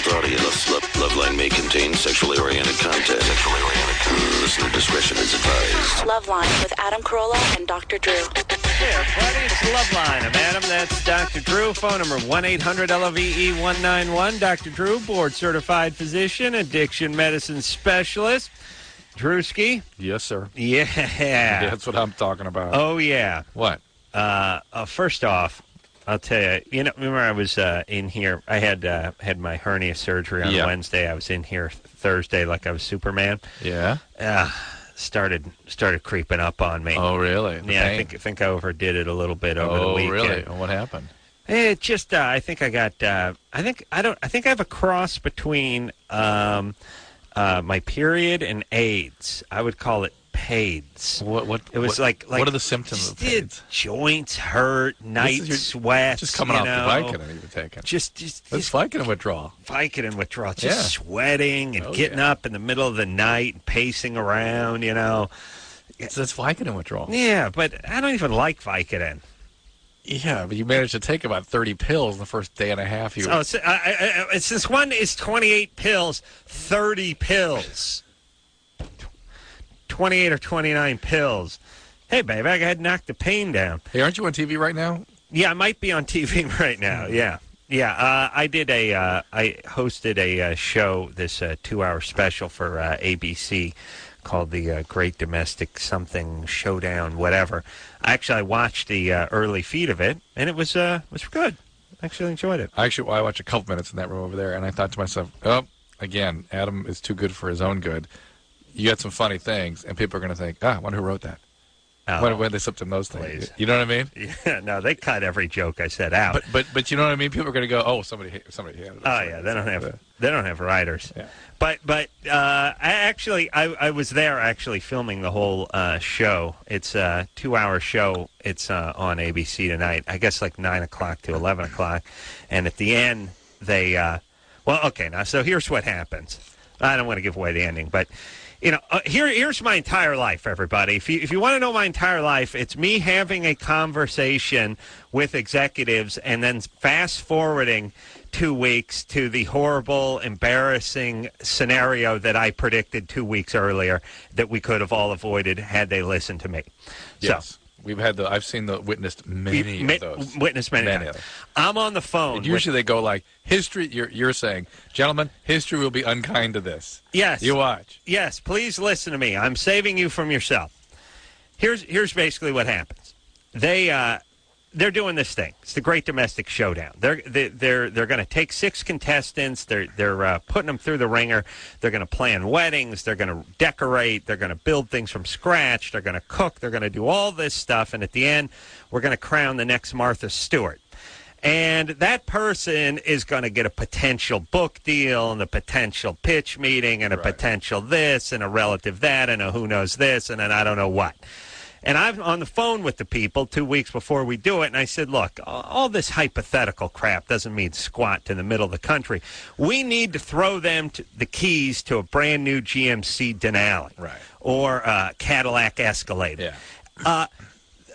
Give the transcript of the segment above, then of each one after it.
adult audience. Loveline may contain sexually oriented content. Listener discretion is advised. Loveline with Adam Carolla and Dr. Drew. Hey, everybody, it's Loveline. I'm Adam. That's Dr. Drew. Phone number 1-800-LOVE-191. Dr. Drew, board-certified physician, addiction medicine specialist. Drewski? Yes, sir. Yeah. That's what I'm talking about. Oh, yeah. What? First off, I'll tell you, remember I was in here. I had my hernia surgery on Wednesday. I was in here Thursday like I was Superman. Yeah. Started creeping up on me. Oh, really? Yeah, I think I overdid it a little bit over the weekend. Oh, really? What happened? It just I think I got I think I have a cross between my period and AIDS. I would call it PAIDS. What like what are the symptoms of PAIDS? Joints hurt, night sweats. Just coming off the Vicodin you've been taking. Just that's Vicodin withdrawal. Vicodin withdrawal. Just sweating and getting up in the middle of the night and pacing around, So that's Vicodin withdrawal. Yeah, but I don't even like Vicodin. Yeah, but you managed to take about 30 pills in the first day and a half. It's this one is 28 pills, 30 pills. 28 or 29 pills. Hey, babe, I had to knock the pain down. Hey, aren't you on TV right now? Yeah, I might be on TV right now. Yeah. I hosted a show, this 2-hour special for ABC called the Great Domestic Something Showdown, whatever. I watched the early feed of it, and it was good. I actually enjoyed it. I watched a couple minutes in that room over there, and I thought to myself, again, Adam is too good for his own good. You got some funny things, and people are going to think, I wonder who wrote that. When they slipped in those things. You know what I mean? Yeah, no, they cut every joke I said out. But you know what I mean? People are going to go, somebody handed it. Oh, yeah, they don't have writers. Yeah. But I was there filming the whole show. It's a 2-hour show. It's on ABC tonight. I guess like 9 o'clock to 11 o'clock. And at the end, they so here's what happens. I don't want to give away the ending, but here's my entire life, everybody. If you want to know my entire life, it's me having a conversation with executives and then fast forwarding 2 weeks to the horrible, embarrassing scenario that I predicted 2 weeks earlier that we could have all avoided had they listened to me. Yes. So, I've witnessed many of those. Witnessed many of them. I'm on the phone. And usually they go like, history, you're saying, gentlemen, history will be unkind to this. Yes. You watch. Yes, please listen to me. I'm saving you from yourself. Here's basically what happens. They're doing this thing. It's the Great Domestic Showdown. They're going to take 6 contestants. They're putting them through the ringer. They're going to plan weddings. They're going to decorate. They're going to build things from scratch. They're going to cook. They're going to do all this stuff. And at the end, we're going to crown the next Martha Stewart. And that person is going to get a potential book deal and a potential pitch meeting and a potential this and a relative that and a who knows this and an I don't know what. And I'm on the phone with the people 2 weeks before we do it, and I said, look, all this hypothetical crap doesn't mean squat in the middle of the country. We need to throw them the keys to a brand-new GMC Denali or Cadillac Escalade. Yeah.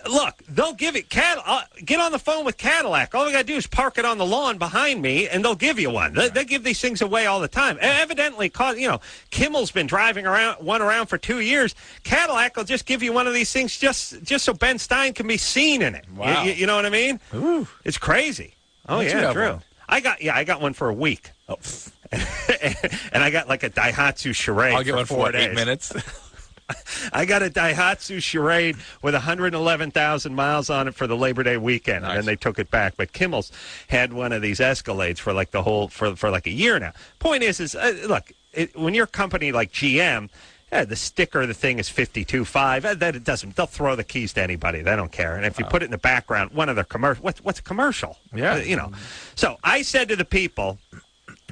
Look, they'll give it. Get on the phone with Cadillac. All we got to do is park it on the lawn behind me, and they'll give you one. They give these things away all the time. Evidently, Kimmel's been driving around for 2 years. Cadillac will just give you one of these things just so Ben Stein can be seen in it. Wow. You know what I mean? Ooh. It's crazy. Oh, yeah, true. One? I got one for a week. Oh. And I got like a Daihatsu Charade I'll get for one 4 days. 8 minutes. I got a Daihatsu Charade with 111,000 miles on it for the Labor Day weekend, and then they took it back. But Kimmel's had one of these Escalades for like for like a year now. Point is look, when you're a company like GM, the sticker of the thing is 52.5. That it doesn't. They'll throw the keys to anybody. They don't care. And if you put it in the background, one of their commercial. What's a commercial? Yeah, So I said to the people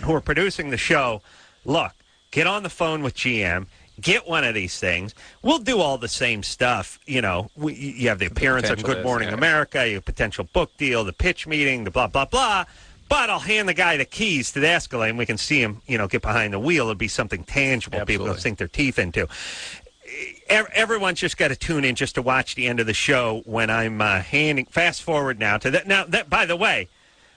who are producing the show, look, get on the phone with GM. Get one of these things. We'll do all the same stuff. You have the appearance on Good Morning America, you have potential book deal, the pitch meeting, the blah, blah, blah. But I'll hand the guy the keys to the Escalade, and we can see him, get behind the wheel. It'll be something tangible. Absolutely. People will sink their teeth into. Everyone's just got to tune in just to watch the end of the show when I'm handing. Fast forward now to that. Now, that by the way,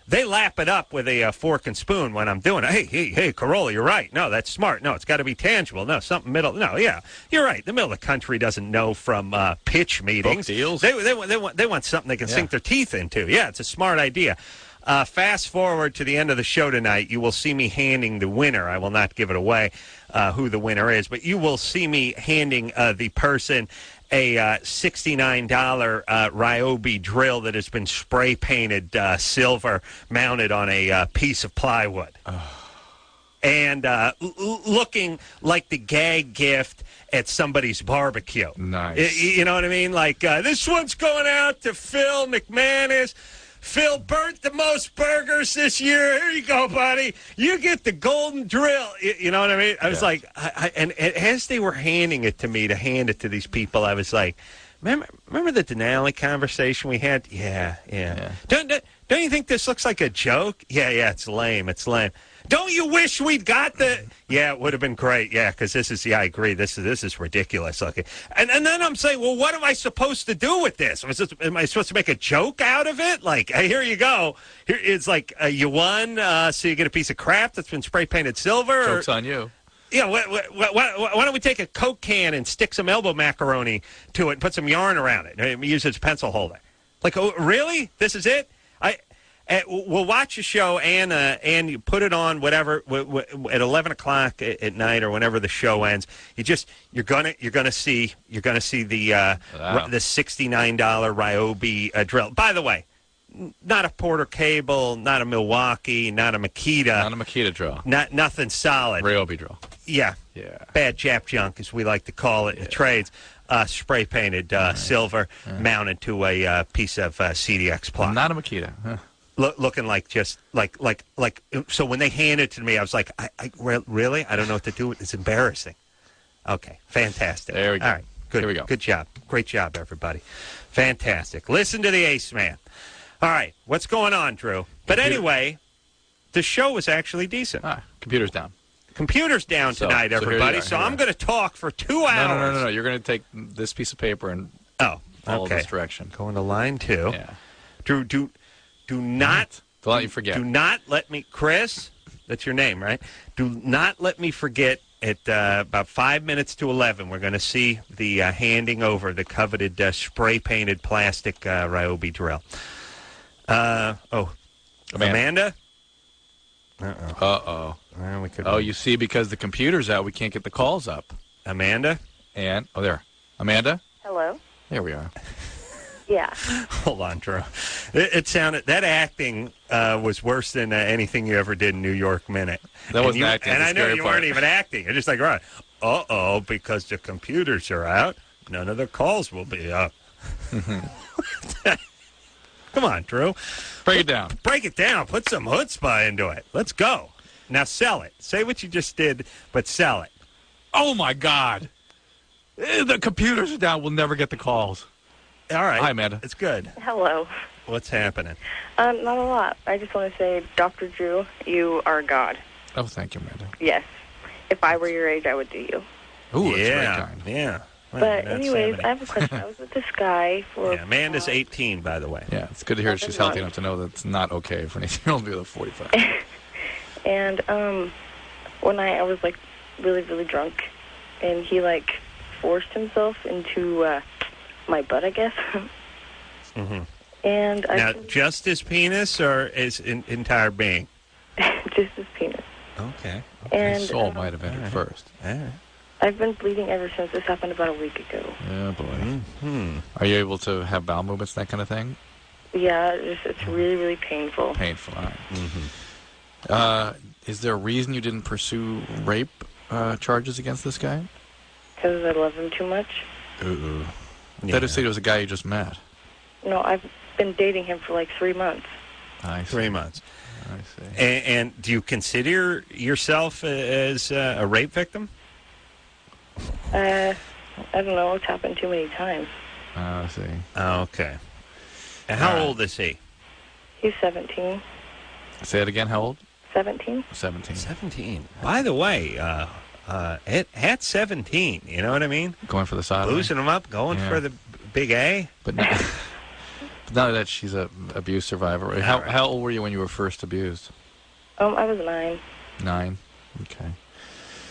They lap it up with a fork and spoon when I'm doing it. Hey, Carolla, you're right. No, that's smart. No, it's got to be tangible. No, something middle. No, yeah, you're right. The middle of the country doesn't know from pitch meetings. Book deals. They want something they can sink their teeth into. Yeah, it's a smart idea. Fast forward to the end of the show tonight, you will see me handing the winner. I will not give it away who the winner is, but you will see me handing the person a $69 Ryobi drill that has been spray painted silver, mounted on a piece of plywood. And looking like the gag gift at somebody's barbecue. Nice. You know what I mean? Like, this one's going out to Phil McManus. Phil burnt the most burgers this year. Here you go, buddy. You get the golden drill. You know what I mean? I was like, and as they were handing it to me to hand it to these people, I was like, remember the Denali conversation we had? Yeah. Don't you think this looks like a joke? Yeah, it's lame. It's lame. Don't you wish we'd got the... Yeah, it would have been great. Yeah, because this is... Yeah, I agree. This is ridiculous. Okay. And then I'm saying, well, what am I supposed to do with this? Am I supposed to make a joke out of it? Like, here you go. Here, it's like, you won, so you get a piece of crap that's been spray-painted silver. Joke's on you. Yeah, why don't we take a Coke can and stick some elbow macaroni to it and put some yarn around it and use it as a pencil holder? Like, oh, really? This is it? We'll watch a show and you put it on whatever at 11 o'clock at night or whenever the show ends. You're gonna see the $69 Ryobi drill. By the way, not a Porter Cable, not a Milwaukee, not a Makita. Not a Makita drill. Nothing solid. Ryobi drill. Yeah. Bad Jap junk, as we like to call it in the trades. Spray painted silver, mounted to a piece of CDX ply. Not a Makita. Huh. Looking like just like. So when they handed it to me, I was like, really? I don't know what to do. It's embarrassing. Okay, fantastic. There we go. All right, good. Here we go. Good job. Great job, everybody. Fantastic. Listen to the Ace Man. All right, what's going on, Drew? But anyway, the show was actually decent. Computer's down. Computer's down tonight, everybody. So I'm going to talk for 2 hours. No. You're going to take this piece of paper and follow this direction. Going to line 2. Yeah. Drew, do not... Don't let you forget. Do not let me... Chris, that's your name, right? Do not let me forget at about 5 minutes to 11, we're going to see the handing over the coveted spray-painted plastic Ryobi drill. Amanda? Uh-oh. Well, we could you see, because the computer's out, we can't get the calls up. Amanda? And, there. Amanda? Hello? There we are. Yeah. Hold on, Drew. It sounded... That acting was worse than anything you ever did in New York Minute. That wasn't acting. And I know you weren't even acting. You're just like, right, because the computers are out, none of the calls will be up. Come on, Drew. Break it down. Break it down. Put some chutzpah into it. Let's go. Now sell it. Say what you just did, but sell it. Oh, my God. The computers are down. We'll never get the calls. All right. Hi, Amanda. It's good. Hello. What's happening? Not a lot. I just want to say, Dr. Drew, you are God. Oh, thank you, Amanda. Yes. If I were your age, I would do you. Ooh, that's very kind. Yeah. Well, but anyways, I have a question. I was with this guy for... Yeah, Amanda's 18, by the way. Yeah, it's good to hear she's healthy enough to know that it's not okay for an 18-year-old to be like 45. And one night I was, like, really, really drunk, and he, like, forced himself into my butt, I guess. Mm-hmm. And now, just his penis or his entire being? Just his penis. Okay. And his soul might have entered first. All right. I've been bleeding ever since. This happened about a week ago. Yeah, boy. Mm-hmm. Are you able to have bowel movements, that kind of thing? Yeah, it's really, really painful. Painful, all right. Mm-hmm. Is there a reason you didn't pursue rape charges against this guy? Because I love him too much. Ooh. That is, it was a guy you just met. No, I've been dating him for like 3 months. I see. 3 months. I see. And do you consider yourself as a rape victim? I don't know. It's happened too many times. I see. Oh, okay. And how old is he? He's 17. Say it again. How old? 17. 17. 17. By the way, at 17, you know what I mean? Going for the side. Boozing him up, going for the big A. But not, Now that she's a abuse survivor, how old were you when you were first abused? I was 9. 9. Okay.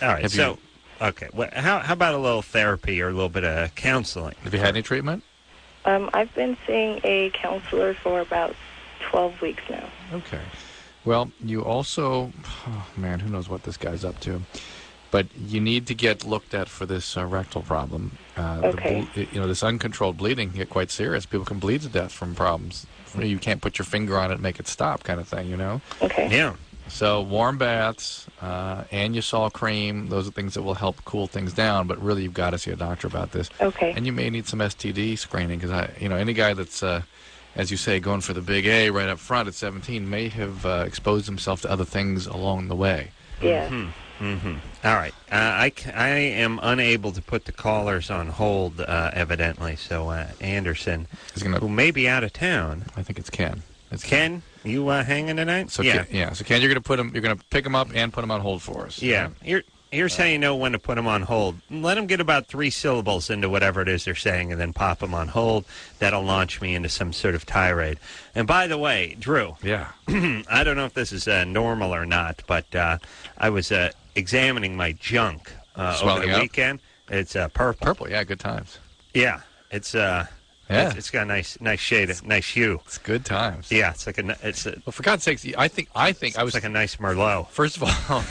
All right. Okay. Well, how about a little therapy or a little bit of counseling? Have you had any treatment? I've been seeing a counselor for about 12 weeks now. Okay. Well, you also, man, who knows what this guy's up to. But you need to get looked at for this rectal problem. Okay. This uncontrolled bleeding can get quite serious. People can bleed to death from problems. You can't put your finger on it and make it stop kind of thing, Okay. Yeah. So warm baths, Anusol cream, those are things that will help cool things down. But really, you've got to see a doctor about this. Okay. And you may need some STD screening because, any guy that's, as you say, going for the big A right up front at 17 may have exposed himself to other things along the way. Yeah. All right. I am unable to put the callers on hold, evidently. So Anderson, who may be out of town. I think it's Ken. Ken, you hanging tonight? So yeah. So Ken, you're gonna pick him up and put him on hold for us. Yeah. Here's how you know when to put them on hold. Let them get about 3 syllables into whatever it is they're saying, and then pop them on hold. That'll launch me into some sort of tirade. And by the way, Drew. Yeah. I don't know if this is normal or not, but I was examining my junk over the weekend. It's purple. Purple, yeah, good times. Yeah, it's it's got a nice shade, nice hue. It's good times. Yeah, it's like well, for God's sakes, I think I was like a nice Merlot. First of all,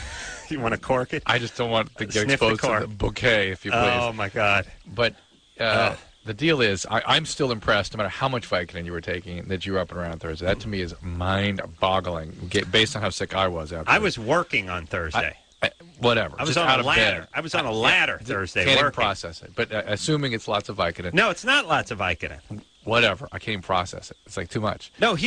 you want to cork it? I just don't want to get exposed to the bouquet, if you please. Oh my God! But the deal is, I'm still impressed, no matter how much Vicodin you were taking, that you were up and around Thursday. That to me is mind-boggling, based on how sick I was after. I was working on Thursday. Whatever. I was on a ladder. I was on a ladder Thursday. Can't even process it. But assuming it's lots of Vicodin. No, it's not lots of Vicodin. Whatever. I can't even process it. It's like too much. No,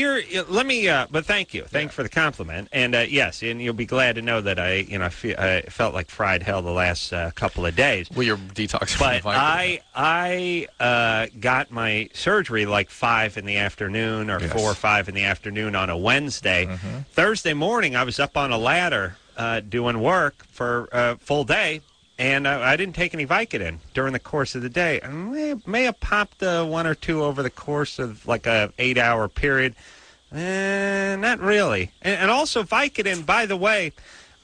let me. But thank you. Thanks for the compliment. And yes, and you'll be glad to know that I felt like fried hell the last couple of days. Well, you're detoxing. But I got my surgery like 5 in the afternoon or 4 or 5 in the afternoon on a Wednesday. Mm-hmm. Thursday morning, I was up on a ladder doing work for a full day. And I didn't take any Vicodin during the course of the day. I may have popped 1 or 2 over the course of like a 8-hour period. Not really. And also Vicodin, by the way,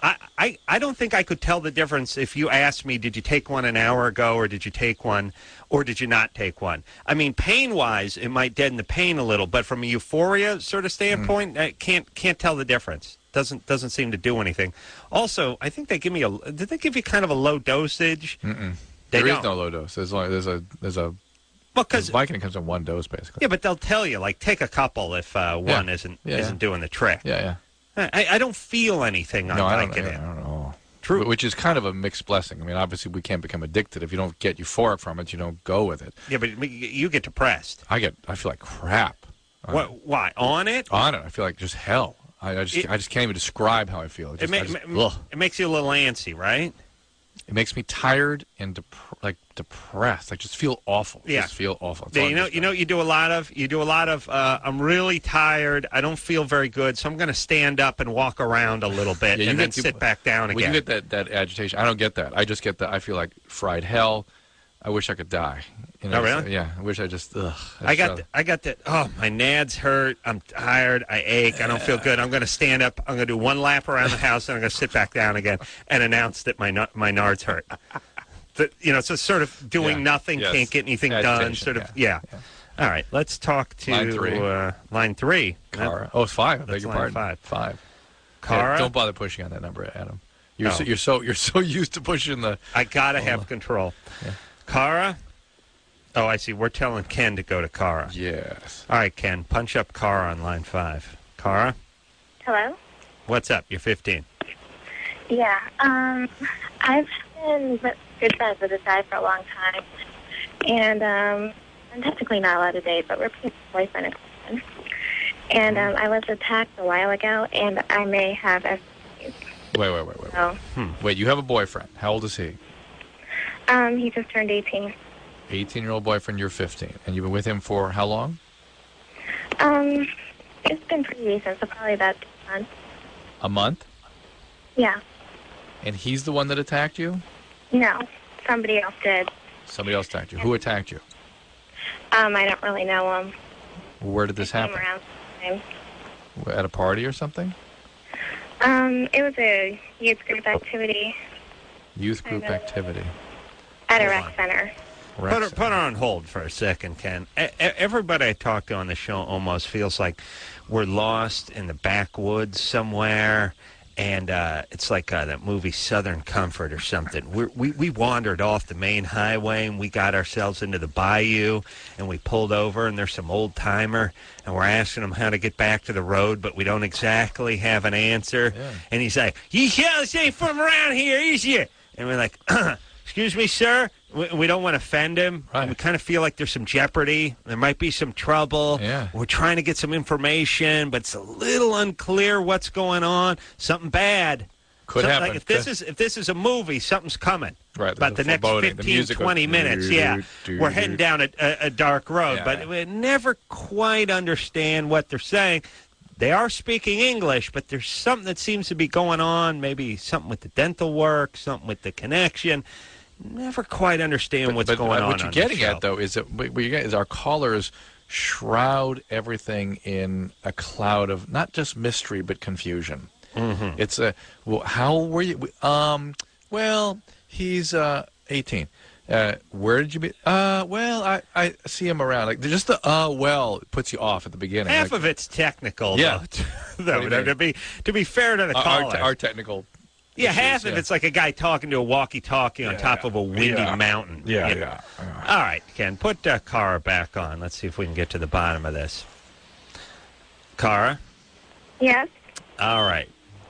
I don't think I could tell the difference if you asked me, did you take one an hour ago or did you take one or did you not take one? I mean, pain-wise, it might deaden the pain a little, but from a euphoria sort of standpoint, I can't tell the difference. Doesn't seem to do anything. Also, I think they give me did they give you kind of a low dosage? There is no low dose. There's a well, because Vicodin comes in 1 dose basically. Yeah, but they'll tell you like take a couple if one isn't doing the trick. Yeah. I don't feel anything on Vicodin. I don't know. True. Which is kind of a mixed blessing. I mean, obviously we can't become addicted. If you don't get euphoric from it, you don't go with it. Yeah, but you get depressed. I feel like crap. Why? On it? On it. I feel like just hell. I just can't even describe how I feel. It makes you a little antsy, right? It makes me tired and depressed. I just feel awful. Yeah. Just feel awful. You do a lot of. I'm really tired. I don't feel very good, so I'm going to stand up and walk around a little bit and then sit back down again. Well, you get that agitation. I don't get that. I just get that. I feel like fried hell. I wish I could die. Oh, really? Yeah. I wish I just. I got that. Oh, my nads hurt. I'm tired. I ache. I don't feel good. I'm going to stand up. I'm going to do 1 lap around the house, and I'm going to sit back down again and announce that my nards hurt. So sort of doing nothing, can't get anything done. Sort of, yeah. All right, let's talk to line 3. Cara. Oh, it's 5. I beg your pardon. 5. Cara. Yeah, don't bother pushing on that number, Adam. You're so used to pushing the. I gotta have control. Yeah. Cara? Oh, I see. We're telling Ken to go to Cara. Yes. All right, Ken. Punch up Cara on line 5. Cara? Hello? What's up? You're 15. Yeah. I've been good friends with this guy for a long time. And I'm technically not allowed to date, but we're boyfriend and girlfriend. And I was attacked a while ago, and I may have STDs. Wait. So, Wait, you have a boyfriend. How old is he? He just turned 18. 18-year-old boyfriend, you're 15. And you've been with him for how long? It's been pretty recent, so probably about 2 months. A month? Yeah. And he's the one that attacked you? No, somebody else did. Somebody else attacked you. Who attacked you? I don't really know him. Where did this happen? Around time. At a party or something? It was a youth group activity Youth group activity. at a rec center. Put her on hold for a second, Ken. Everybody I talk to on the show almost feels like we're lost in the backwoods somewhere, and it's like that movie Southern Comfort or something. We wandered off the main highway, and we got ourselves into the bayou, and we pulled over, and there's some old-timer, and we're asking him how to get back to the road, but we don't exactly have an answer. Yeah. And he's like, "You shells ain't from around here, is you?" And we're like, "Excuse me, sir." We don't want to offend him. Right. We kind of feel like there's some jeopardy. There might be some trouble. Yeah. We're trying to get some information, but it's a little unclear what's going on. Something bad. Could happen. Like if this is a movie, something's coming. Right. About the next 15, 20 minutes. Yeah. We're heading down a dark road, but we never quite understand what they're saying. They are speaking English, but there's something that seems to be going on, maybe something with the dental work, something with the connection. Never quite understand what's going on. What you're getting at, though, is that our callers shroud everything in a cloud of not just mystery but confusion. Mm-hmm. It's how were you? Well, he's 18. Where did you be? Well, I see him around. Like just the well puts you off at the beginning. Half of it's technical, yeah. though. To be fair to the caller, our technical. Yeah, half of it's like a guy talking to a walkie-talkie on top of a windy mountain. Yeah. All right, Ken, put Cara back on. Let's see if we can get to the bottom of this. Cara? Yes. All right.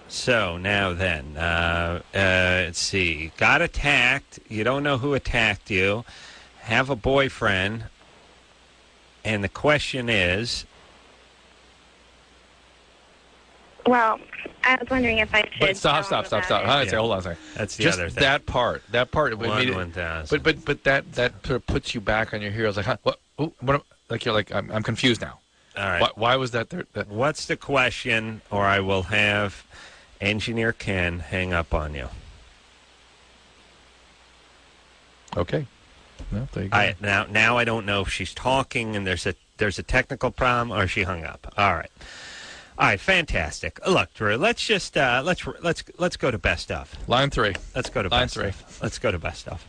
So now then, let's see. Got attacked. You don't know who attacked you. Have a boyfriend. And the question is... Well, I was wondering if I should. But stop. Hold on a second. That's the just other thing. That part. 1,000. But that sort of puts you back on your heels. Like, huh, what? Like you're like, I'm confused now. All right. Why was that there? What's the question? Or I will have Engineer Ken hang up on you. Okay. No, there you go. Now I don't know if she's talking and there's a technical problem or she hung up. All right. All right, fantastic. Look, Drew, let's just let's go to best of. Line 3. Let's go to Line best 3. Of. Let's go to best of.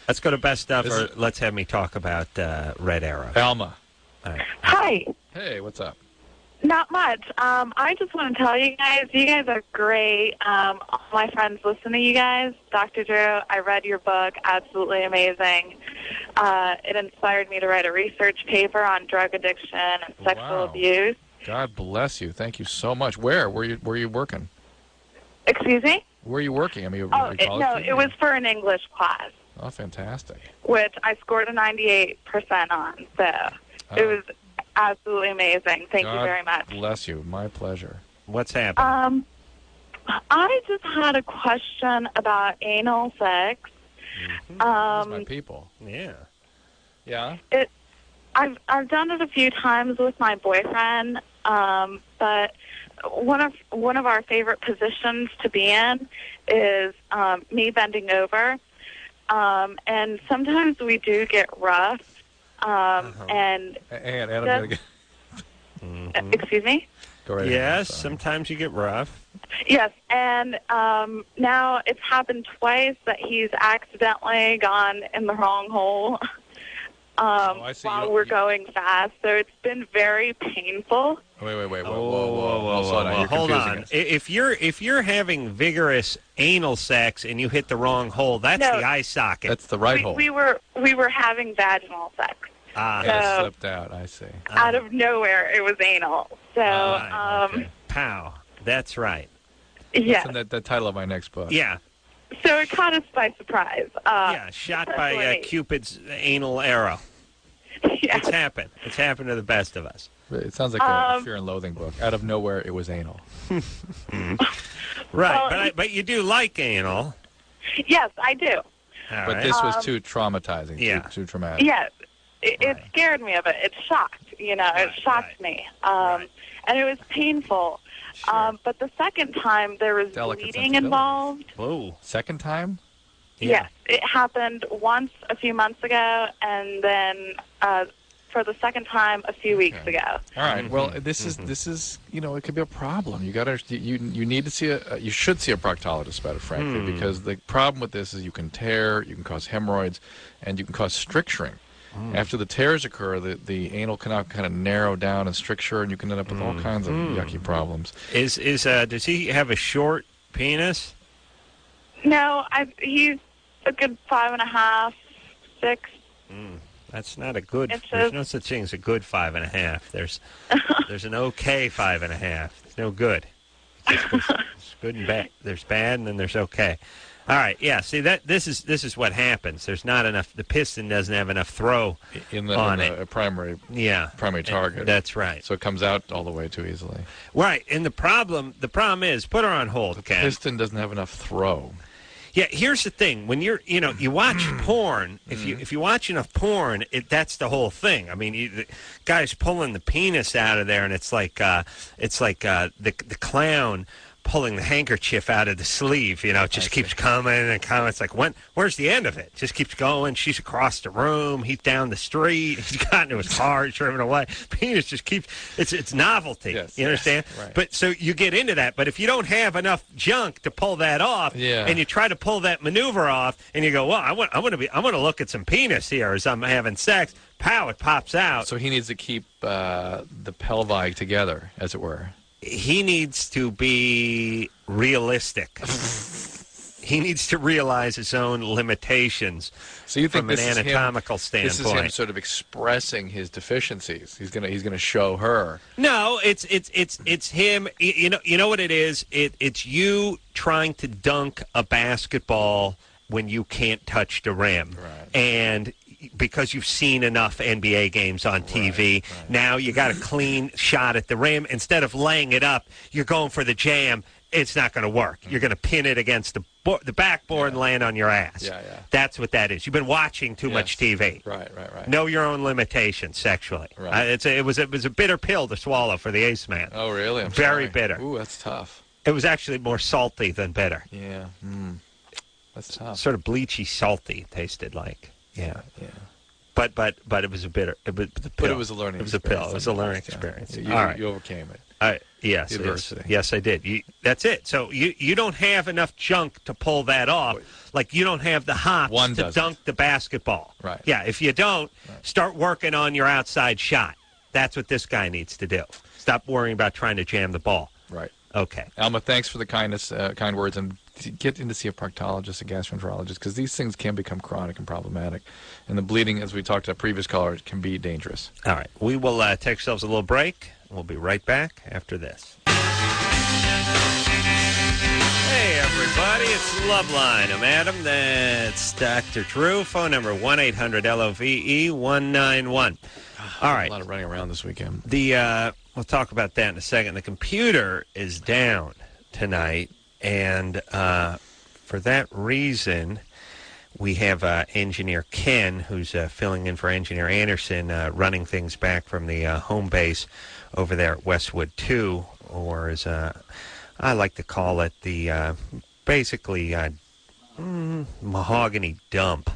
Let's go to best of, or let's have me talk about Red Arrow. Alma. All right. Hi. Hey, what's up? Not much. I just want to tell you guys are great. All my friends listen to you guys. Dr. Drew, I read your book. Absolutely amazing. It inspired me to write a research paper on drug addiction and sexual abuse. God bless you. Thank you so much. Where were you working? Excuse me? Where are you working? I mean, it was for an English class. Oh, fantastic. Which I scored a 98% on. So it was absolutely amazing. Thank you very much. God bless you. My pleasure. What's happening? I just had a question about anal sex. Mm-hmm. That's my people. Yeah. Yeah? I've done it a few times with my boyfriend, but one of our favorite positions to be in is me bending over, and sometimes we do get rough. And Adam, excuse me. Go right yes, ahead. sometimes you get rough. Yes, and now it's happened twice that he's accidentally gone in the wrong hole. While we're going fast, so it's been very painful. Wait. Whoa. Hold on. If you're having vigorous anal sex and you hit the wrong hole, that's the eye socket. That's the right hole. We were having vaginal sex. It slipped out. I see. Out of nowhere, it was anal. So, okay. Pow. That's right. Yeah. That's the title of my next book. Yeah. So it caught us by surprise. Shot by Cupid's anal arrow. Yeah. It's happened. It's happened to the best of us. It sounds like a Fear and Loathing book. Out of nowhere, it was anal. Right, but you do like anal. Yes, I do. But this was too traumatizing. Yeah. Too traumatic. Yes. It scared me of it. It shocked. It shocked me. And it was painful. Sure. But the second time, there was bleeding involved. Whoa. Second time? Yeah. Yes. It happened once a few months ago, and then for the second time a few weeks ago. All right. Well, this is it could be a problem. You need to see you should see a proctologist about it, frankly, because the problem with this is you can tear, you can cause hemorrhoids, and you can cause stricturing. After the tears occur, the anal canal kind of narrow down and stricture, and you can end up with all kinds of yucky problems. Does he have a short penis? No, he's a good 5.5, 6. That's not a good. It's There's no such thing as a good 5.5. There's an okay 5.5. It's no good. It's good and bad. There's bad, and then there's okay. All right, yeah. See this is what happens. There's not enough. The piston doesn't have enough throw in it. Primary target. That's right. So it comes out all the way too easily. Right, and the problem is, put her on hold. The piston doesn't have enough throw. Yeah, here's the thing. When you watch porn, if you watch enough porn, that's the whole thing. I mean, the guy's pulling the penis out of there, and it's like the clown pulling the handkerchief out of the sleeve. It just keeps coming and coming. It's like, where's the end of it? Just keeps going. She's across the room. He's down the street. He's got into his car. He's driven away. Penis just keeps. It's novelty. Yes, you understand? Right. But so you get into that. But if you don't have enough junk to pull that off, and you try to pull that maneuver off, and you go, well, I want to look at some penis here as I'm having sex. Pow! It pops out. So he needs to keep the pelvi together, as it were. He needs to be realistic. He needs to realize his own limitations. So you think from an anatomical standpoint? This is him sort of expressing his deficiencies. He's gonna show her. No, it's him. You know what it is? It's you trying to dunk a basketball when you can't touch the rim, and because you've seen enough NBA games on TV, now you got a clean shot at the rim. Instead of laying it up, you're going for the jam. It's not going to work. You're going to pin it against the backboard and land on your ass. Yeah. That's what that is. You've been watching too much TV. Right. Know your own limitations sexually. Right. It was a bitter pill to swallow for the ace man. Oh, really? I'm Very sorry. bitter. Ooh, that's tough. It was actually more salty than bitter. Yeah. That's tough. Sort of bleachy, salty it tasted like. Yeah. But it was a bitter. It was a pill. But it was a learning. It was a pill. It was a learning experience. You, all right. You overcame it. Yes, I did. That's it. So you don't have enough junk to pull that off. Like you don't have the hops to dunk the basketball. Right. Yeah. If you don't, start working on your outside shot. That's what this guy needs to do. Stop worrying about trying to jam the ball. Right. Okay. Alma, thanks for the kind words, and get in to see a proctologist, a gastroenterologist, because these things can become chronic and problematic. And the bleeding, as we talked to previous callers, can be dangerous. All right. We will take ourselves a little break. We'll be right back after this. Hey, everybody. It's Loveline. I'm Adam. That's Dr. Drew. Phone number 1-800-LOVE-191. All right. A lot of running around this weekend. We'll talk about that in a second. The computer is down tonight, and for that reason, we have engineer Ken, who's filling in for engineer Anderson, running things back from the home base over there at Westwood 2, or as I like to call it, the basically mahogany dump.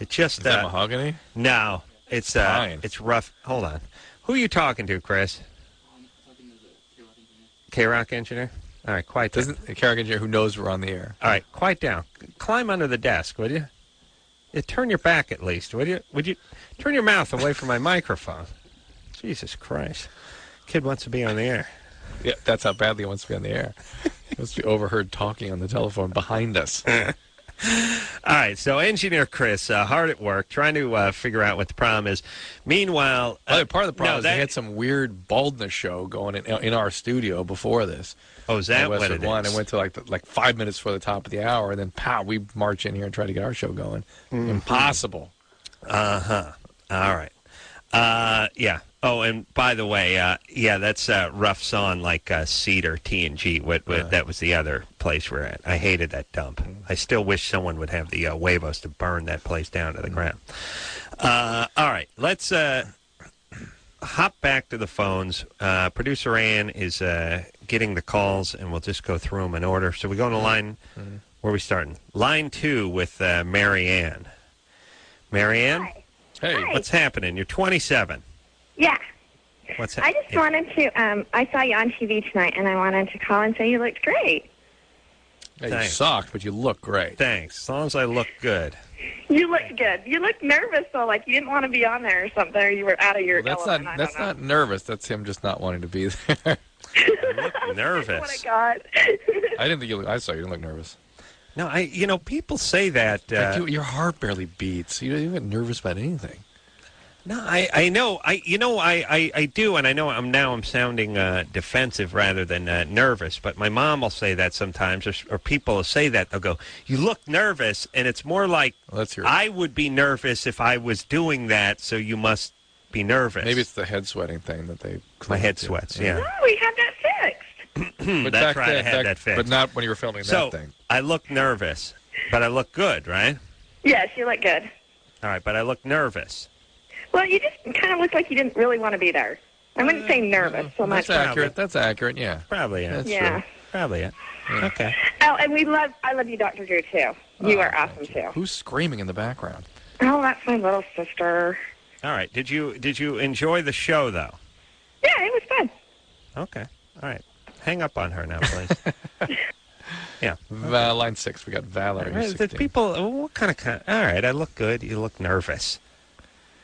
It's just is that mahogany? No, it's it's rough. Hold on. Who are you talking to, Chris? K-Rock engineer? All right, quiet down. Doesn't a K-Rock engineer who knows we're on the air. All right, quiet down. Climb under the desk, would you? Turn your back at least, would you? Would you turn your mouth away from my microphone? Jesus Christ. Kid wants to be on the air. Yeah, that's how badly he wants to be on the air. He wants to be overheard talking on the telephone behind us. All right, so engineer Chris, hard at work, trying to figure out what the problem is. Meanwhile... part of the problem is they had some weird baldness show going in our studio before this. Oh, is that what it is? And went to like 5 minutes before the top of the hour, and then pow, we march in here and try to get our show going. Mm-hmm. Impossible. Uh-huh. All right. Yeah. Oh, and by the way, that's Roughs On, like Cedar, T&G. That was the other place we're at. I hated that dump. I still wish someone would have the huevos to burn that place down to the ground. All right, let's hop back to the phones. Producer Ann is getting the calls, and we'll just go through them in order. So we go to line, where are we starting? Line 2 with Mary Ann. Mary Ann? Hi. Hey. Hi. What's happening? You're 27. Yeah. What's I just wanted to, I saw you on TV tonight, and I wanted to call and say you looked great. Yeah, you Thanks. sucked, but you look great. Thanks. As long as I look good. You looked good. You looked nervous, though, like you didn't want to be on there or something, or you were out of your element. That's not nervous. That's him just not wanting to be there. You look nervous. What I got. I didn't think I saw you didn't look nervous. No, people say that. Like your heart barely beats. You don't get nervous about anything. No, I know. I do, and I know I'm sounding defensive rather than nervous. But my mom will say that sometimes, or people will say that. They'll go, "You look nervous," and it's more like I would be nervous if I was doing that. So you must be nervous. Maybe it's the head sweating thing that they. My head sweats. Yeah. No, we had that fixed. But That's right. I had that fixed. But not when you were filming that thing. I look nervous, but I look good, right? Yes, you look good. All right, but I look nervous. Well, you just kind of looked like you didn't really want to be there. I wouldn't say nervous so much. That's accurate. That's accurate. Yeah. Probably it. That's Yeah. true. Probably it. Yeah. Okay. Oh, and I love you, Dr. Drew, too. You are awesome, too. Who's screaming in the background? Oh, that's my little sister. All right. Did you enjoy the show though? Yeah, it was fun. Okay. All right. Hang up on her now, please. Yeah. Line 6. We got Valerie. Right, 16. the people. What kind of? All right. I look good. You look nervous.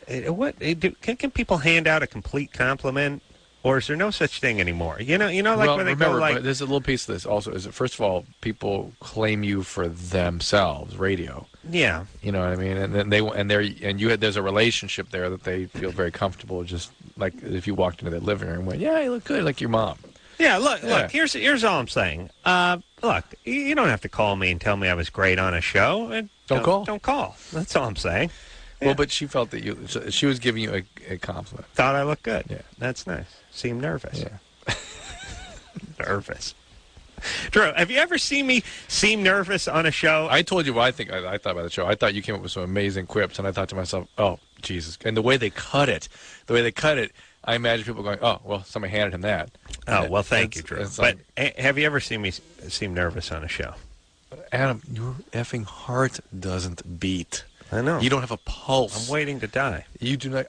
Can people hand out a complete compliment, or is there no such thing anymore? You know, like well, when they remember, go like. there's a little piece of this also. Is that first of all, people claim you for themselves, radio. Yeah. You know what I mean, and then there's a relationship there that they feel very comfortable. Just like if you walked into their living room and went, "Yeah, you look good," like your mom. Yeah, look. Here's all I'm saying. Look, you don't have to call me and tell me I was great on a show. Don't call. That's all I'm saying. Yeah. Well, but she felt that she was giving you a compliment. Thought I looked good. Yeah, that's nice. Seemed nervous. Yeah, nervous. Drew, have you ever seen me seem nervous on a show? I told you what I thought about the show. I thought you came up with some amazing quips, and I thought to myself, "Oh, Jesus!" And the way they cut it, I imagine people going, "Oh, well, somebody handed him that." Oh, well, thank you, Drew. But have you ever seen me seem nervous on a show? Adam, your effing heart doesn't beat. I know. You don't have a pulse. I'm waiting to die. You do not.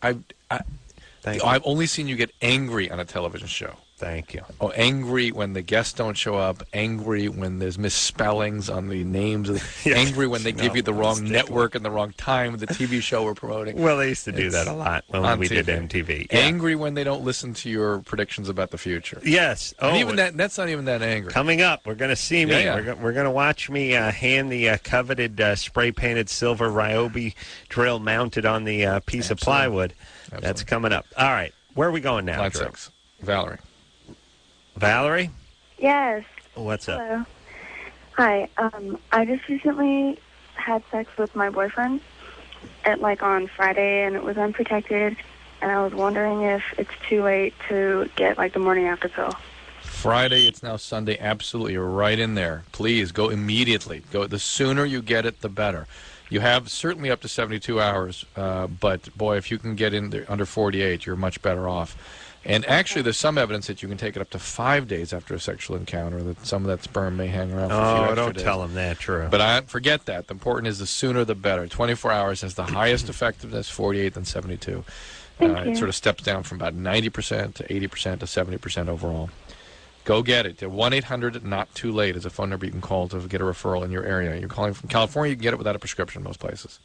I've only seen you get angry on a television show. Thank you. Oh, angry when the guests don't show up. Angry when there's misspellings on the names. Angry when they give you the wrong network and the wrong time of the TV show we're promoting. Well, they used to do that a lot when we did MTV. Yeah. Angry when they don't listen to your predictions about the future. Yes. And even that's not even that angry. Coming up, we're going to see me. Yeah. We're going to watch me hand the coveted spray-painted silver Ryobi drill mounted on the piece of plywood. Absolutely. That's coming up. All right. Where are we going now, Line Drew? 6. Valerie. Valerie? Yes. What's up? Hello. Hi. I just recently had sex with my boyfriend on Friday, and it was unprotected. And I was wondering if it's too late to get the morning after pill. Friday, it's now Sunday. Absolutely, you're right in there. Please go immediately. Go. The sooner you get it, the better. You have certainly up to 72 hours, but boy, if you can get in there under 48, you're much better off. And actually, there's some evidence that you can take it up to 5 days after a sexual encounter, that some of that sperm may hang around for a few extra don't days. tell them that, Drew. But forget that. The important is the sooner the better. 24 hours has the highest effectiveness, 48 than 72. It sort of steps down from about 90% to 80% to 70% overall. Go get it. 1-800-NOT-TOO-LATE is a phone number you can call to get a referral in your area. You're calling from California, you can get it without a prescription in most places.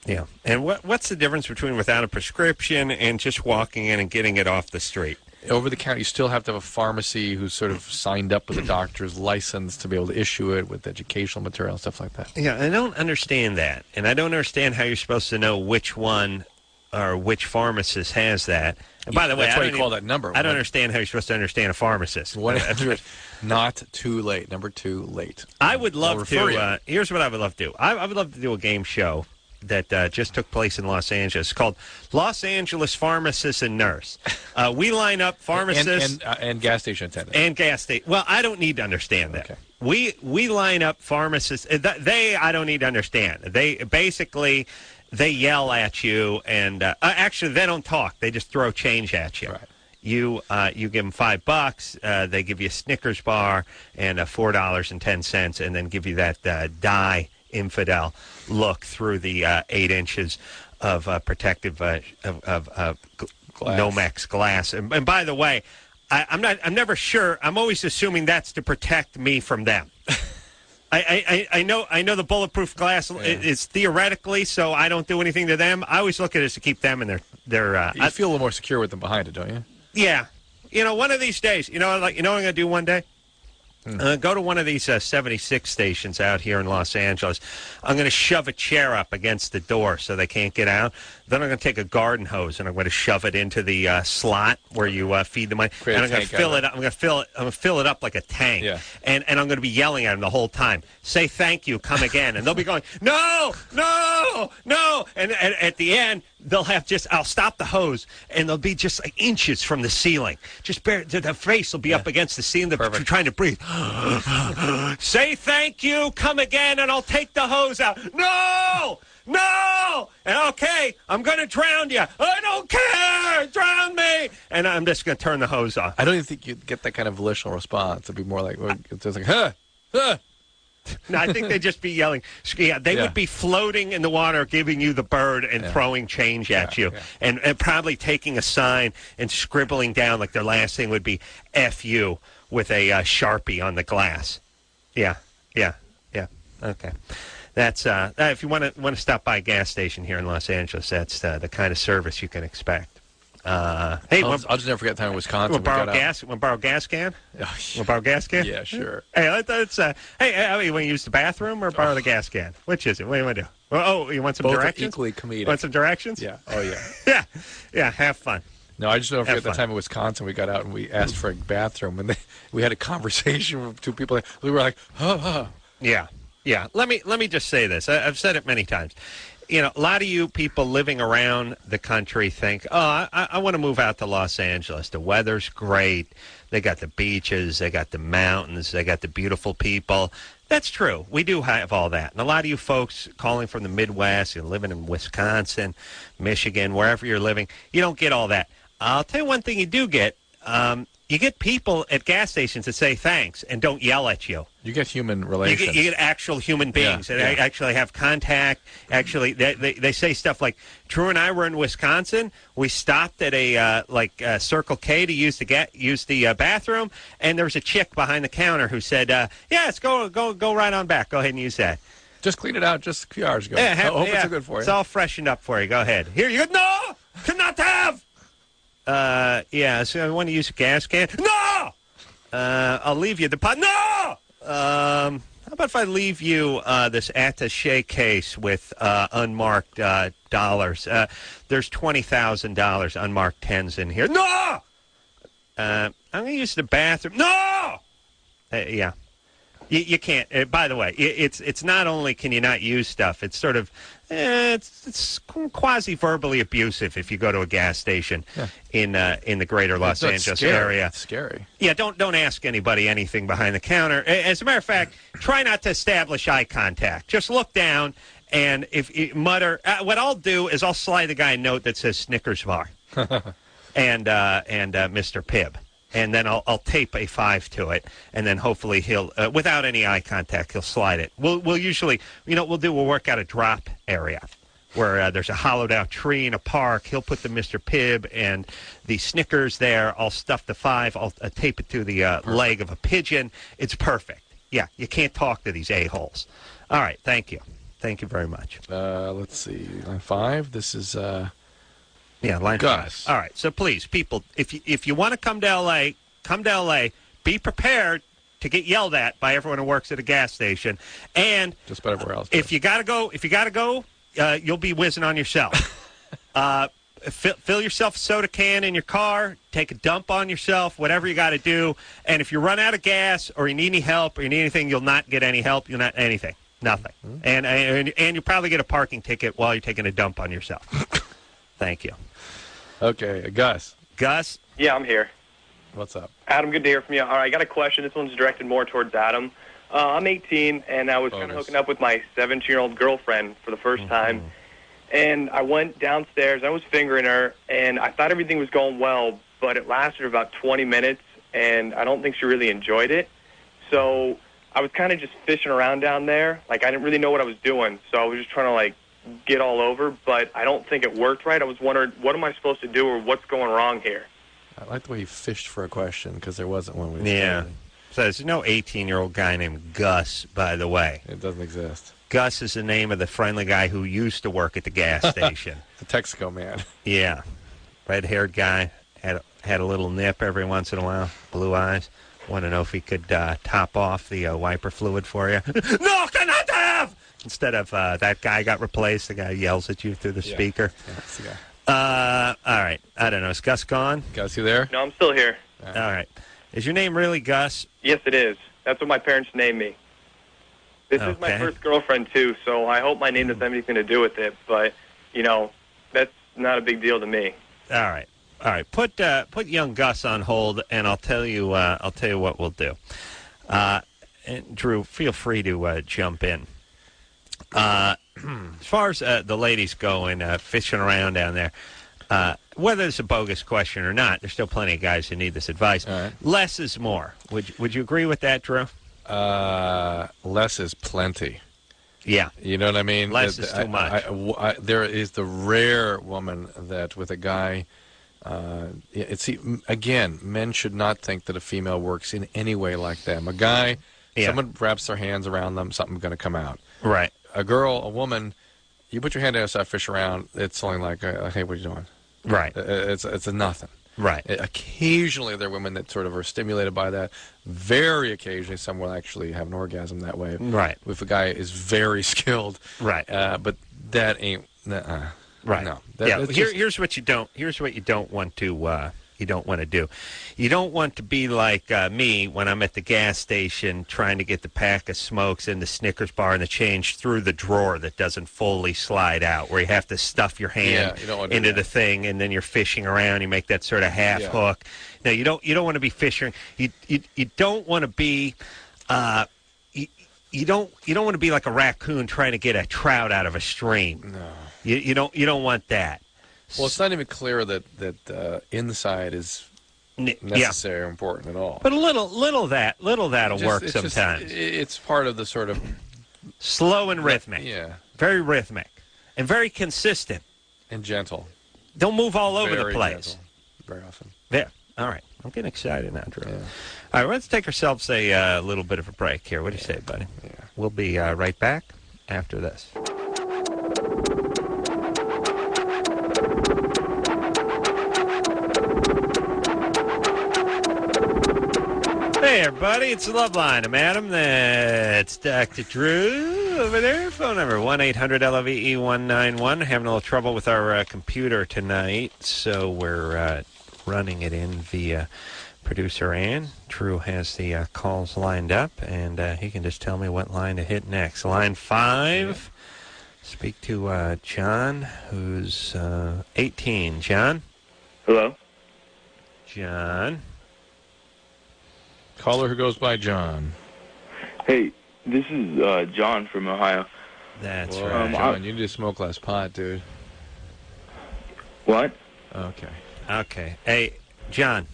Yeah. And what's the difference between without a prescription and just walking in and getting it off the street? Over the counter, you still have to have a pharmacy who's sort of signed up with a doctor's license to be able to issue it with educational material and stuff like that. Yeah, I don't understand that. And I don't understand how you're supposed to know which one or which pharmacist has that. And by the way, that's why you call that number. I don't understand how you're supposed to understand a pharmacist. 1-800-NOT too late. Number 2 late. I would love to. Here's what I would love to do. I would love to do a game show that just took place in Los Angeles called Los Angeles Pharmacist and Nurse. We line up pharmacists and gas station attendants. And gas station. Well, I don't need to understand that. Okay. We line up pharmacists. I don't need to understand. They yell at you, and actually they don't talk. They just throw change at you. Right. You give them $5. They give you a Snickers bar and $4.10, and then give you that die infidel look through the 8 inches protective Nomex glass. And by the way, I'm never sure. I'm always assuming that's to protect me from them. I know the bulletproof glass is theoretically so I don't do anything to them. I always look at it as to keep them in their. You feel a little more secure with them behind it, don't you? Yeah, one of these days, what I'm going to do one day. Go to one of these 76 stations out here in Los Angeles. I'm going to shove a chair up against the door so they can't get out. Then I'm going to take a garden hose and I'm going to shove it into the slot where you feed the money. And I'm going to fill it up. I'm going to fill it up like a tank. Yeah. And I'm going to be yelling at them the whole time. Say thank you, come again. And they'll be going, no, no, no. And at the end, I'll stop the hose and they'll be just like inches from the ceiling. Just the face will be up against the ceiling. They're trying to breathe. Say thank you, come again, and I'll take the hose out. No! No! And okay, I'm going to drown you. I don't care! Drown me! And I'm just going to turn the hose off. I don't even think you'd get that kind of volitional response. It'd be more like, it's just like, huh, huh. No, I think they'd just be yelling. Yeah, they would be floating in the water, giving you the bird and throwing change at you. Yeah. And probably taking a sign and scribbling down like their last thing would be F you with a Sharpie on the glass. Yeah. Okay. That's if you want to stop by a gas station here in Los Angeles, that's the kind of service you can expect. Hey, I'll just never forget the time in Wisconsin. Want to borrow gas can? Oh, Want borrow gas can? Yeah, sure. Hey, let's. Hey, you want to use the bathroom or borrow the gas can? Which is it? What do you want to do? Oh, you want some Both directions? Equally comedic. Want some directions? Yeah. Oh, yeah. Yeah. Have fun. No, I just never forget the time in Wisconsin we got out and we asked for a bathroom and we had a conversation with two people. We were like, huh. Yeah. Let me just say this. I've said it many times. A lot of you people living around the country think, I want to move out to Los Angeles. The weather's great. They got the beaches. They got the mountains. They got the beautiful people. That's true. We do have all that. And a lot of you folks calling from the Midwest, you're living in Wisconsin, Michigan, wherever you're living, you don't get all that. I'll tell you one thing you do get. You get people at gas stations that say thanks and don't yell at you. You get human relations. You get actual human beings that actually have contact. Actually, they say stuff like, Drew and I were in Wisconsin. We stopped at a Circle K to use the bathroom, and there was a chick behind the counter who said, "Yes, go right on back. Go ahead and use that. Just clean it out just a few hours ago. Yeah, I hope it's good for you. It's all freshened up for you. Go ahead. Here you go. No, cannot have. So I want to use a gas can. No! I'll leave you the pot. No! How about if I leave you this attaché case with unmarked dollars? There's $20,000 unmarked tens in here. No! I'm going to use the bathroom. No! Yeah. You can't. By the way, it's not only can you not use stuff, it's sort of it's quasi-verbally abusive if you go to a gas station in the greater Los Angeles area. It's scary. Yeah, don't ask anybody anything behind the counter. As a matter of fact, try not to establish eye contact. Just look down, and if you mutter, what I'll do is I'll slide the guy a note that says Snickers bar and Mr. Pibb. And then I'll tape a 5 to it, and then hopefully he'll, without any eye contact, he'll slide it. We'll usually, we'll work out a drop area where there's a hollowed-out tree in a park. He'll put the Mr. Pibb and the Snickers there. I'll stuff the 5. I'll tape it to the leg of a pigeon. It's perfect. Yeah, you can't talk to these a-holes. All right, thank you. Thank you very much. Let's see, line 5. This is... Yeah, line Gus. 5. All right, so please, people, if you want to come to L.A., come to L.A., be prepared to get yelled at by everyone who works at a gas station. And just about everywhere else. If you got to go, you'll be whizzing on yourself. Fill yourself a soda can in your car, take a dump on yourself, whatever you got to do. And if you run out of gas or you need any help or you need anything, you'll not get any help. You'll not anything. Nothing. Mm-hmm. And you'll probably get a parking ticket while you're taking a dump on yourself. Thank you. Okay, Gus. Gus? Yeah, I'm here. What's up? Adam, good to hear from you. All right, I got a question. This one's directed more towards Adam. I'm 18, and I was kind of hooking up with my 17-year-old girlfriend for the first time. And I went downstairs. I was fingering her, and I thought everything was going well, but it lasted about 20 minutes, and I don't think she really enjoyed it. So I was kind of just fishing around down there. Like, I didn't really know what I was doing, so I was just trying to, get all over, but I don't think it worked right. I was wondering, what am I supposed to do or what's going wrong here? I like the way he fished for a question because there wasn't one. When he So there's no 18-year-old guy named Gus, by the way. It doesn't exist. Gus is the name of the friendly guy who used to work at the gas station. The Texaco man. Yeah. Red-haired guy. Had a little nip every once in a while. Blue eyes. Want to know if he could top off the wiper fluid for you. No, cannot have! Instead of that guy got replaced, the guy yells at you through the speaker. Yeah, that's the guy. All right. I don't know. Is Gus gone? Gus, you there? No, I'm still here. All right. Is your name really Gus? Yes, it is. That's what my parents named me. This is my first girlfriend, too, so I hope my name doesn't have anything to do with it. But, that's not a big deal to me. All right. Put young Gus on hold, and I'll tell you what we'll do. And Drew, feel free to jump in. As far as the ladies go and fishing around down there, whether it's a bogus question or not, there's still plenty of guys who need this advice. All right. Less is more. Would you agree with that, Drew? Less is plenty. Yeah. You know what I mean? Less is too much. There is the rare woman that with a guy, again, men should not think that a female works in any way like them. A guy, someone wraps their hands around them, something's going to come out. Right. A girl, a woman, you put your hand out, start fish around, it's only like, hey, what are you doing? Right. It's a nothing. Right. Occasionally, there are women that sort of are stimulated by that. Very occasionally, some will actually have an orgasm that way. Right. If a guy is very skilled. Right. But that ain't. Right. No. Here's what you don't. Here's what you don't want to. You don't want to do. You don't want to be like me when I'm at the gas station trying to get the pack of smokes in the Snickers bar and the change through the drawer that doesn't fully slide out, where you have to stuff your hand into the thing and then you're fishing around. You make that sort of half hook. Now you don't want to be fishing. You don't want to be. You don't want to be like a raccoon trying to get a trout out of a stream. No. You don't want that. Well, it's not even clear that inside is necessary or important at all. But a little that'll work sometimes. It's part of the sort of slow and rhythmic. Yeah. Very rhythmic and very consistent and gentle. Don't move all over the place. Gentle. Very often. Yeah. All right. I'm getting excited now, Drew. Yeah. All right. Let's take ourselves a little bit of a break here. What do you say, buddy? Yeah. We'll be right back after this. Hey, everybody, it's the Loveline. I'm Adam. That's Dr. Drew over there. Phone number 1-800-LOVE-191. Having a little trouble with our computer tonight, so we're running it in via producer Ann. Drew has the calls lined up, and he can just tell me what line to hit next. Line 5. Speak to John, who's 18. John? Hello? John? Caller who goes by John. Hey, this is John from Ohio. That's right. John, you need to smoke less pot, dude. What? Okay. Hey, John,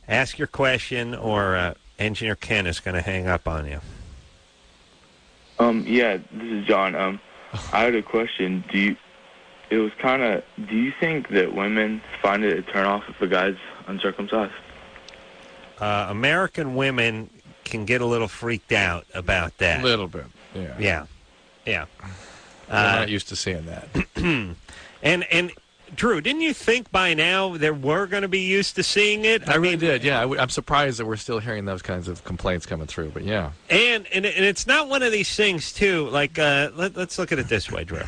ask your question or Engineer Ken is going to hang up on you. Yeah, this is John. I had a question. Do you think that women find it a turnoff if a guy's uncircumcised? American women can get a little freaked out about that. A little bit, yeah. Yeah. I'm not used to seeing that. And Drew, didn't you think by now that we're going to be used to seeing it? I really did, yeah. I'm surprised that we're still hearing those kinds of complaints coming through, but yeah. And it's not one of these things, too, like, let's look at it this way, Drew.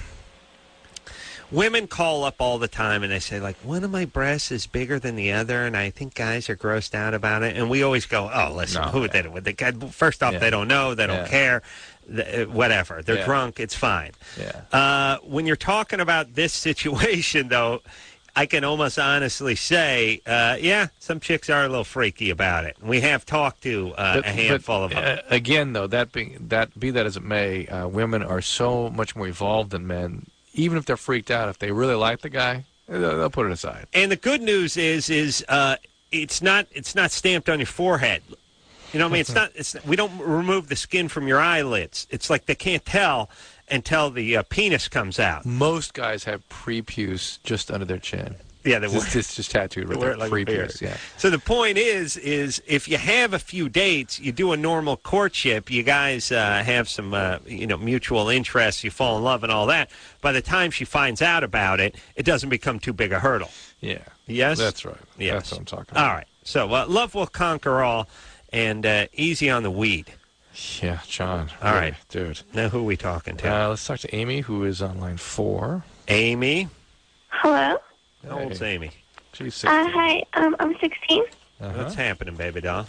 Women call up all the time and they say, like, one of my breasts is bigger than the other, and I think guys are grossed out about it. And we always go, oh, listen, first off, they don't know, they don't care, whatever. They're drunk, it's fine. Yeah. When you're talking about this situation, though, I can almost honestly say, some chicks are a little freaky about it. We have talked to a handful of them. Again, though, be that as it may, women are so much more evolved than men. Even if they're freaked out, if they really like the guy, they'll put it aside. And the good news is it's not stamped on your forehead. You know what I mean? We don't remove the skin from your eyelids. It's like they can't tell, until the penis comes out. Most guys have prepuce just under their chin. Yeah, it's just tattooed right there. like Prepuce, yeah. So the point is if you have a few dates, you do a normal courtship, you guys have some mutual interests, you fall in love and all that. By the time she finds out about it, it doesn't become too big a hurdle. Yeah. Yes? That's right. Yes. That's what I'm talking about. All right. So love will conquer all, and easy on the weed. Yeah, John. All right. Dude. Now who are we talking to? Let's talk to Amy, who is on line 4. Amy? Hello? How old's Amy? She's 16. Hi, I'm 16. What's happening, baby doll?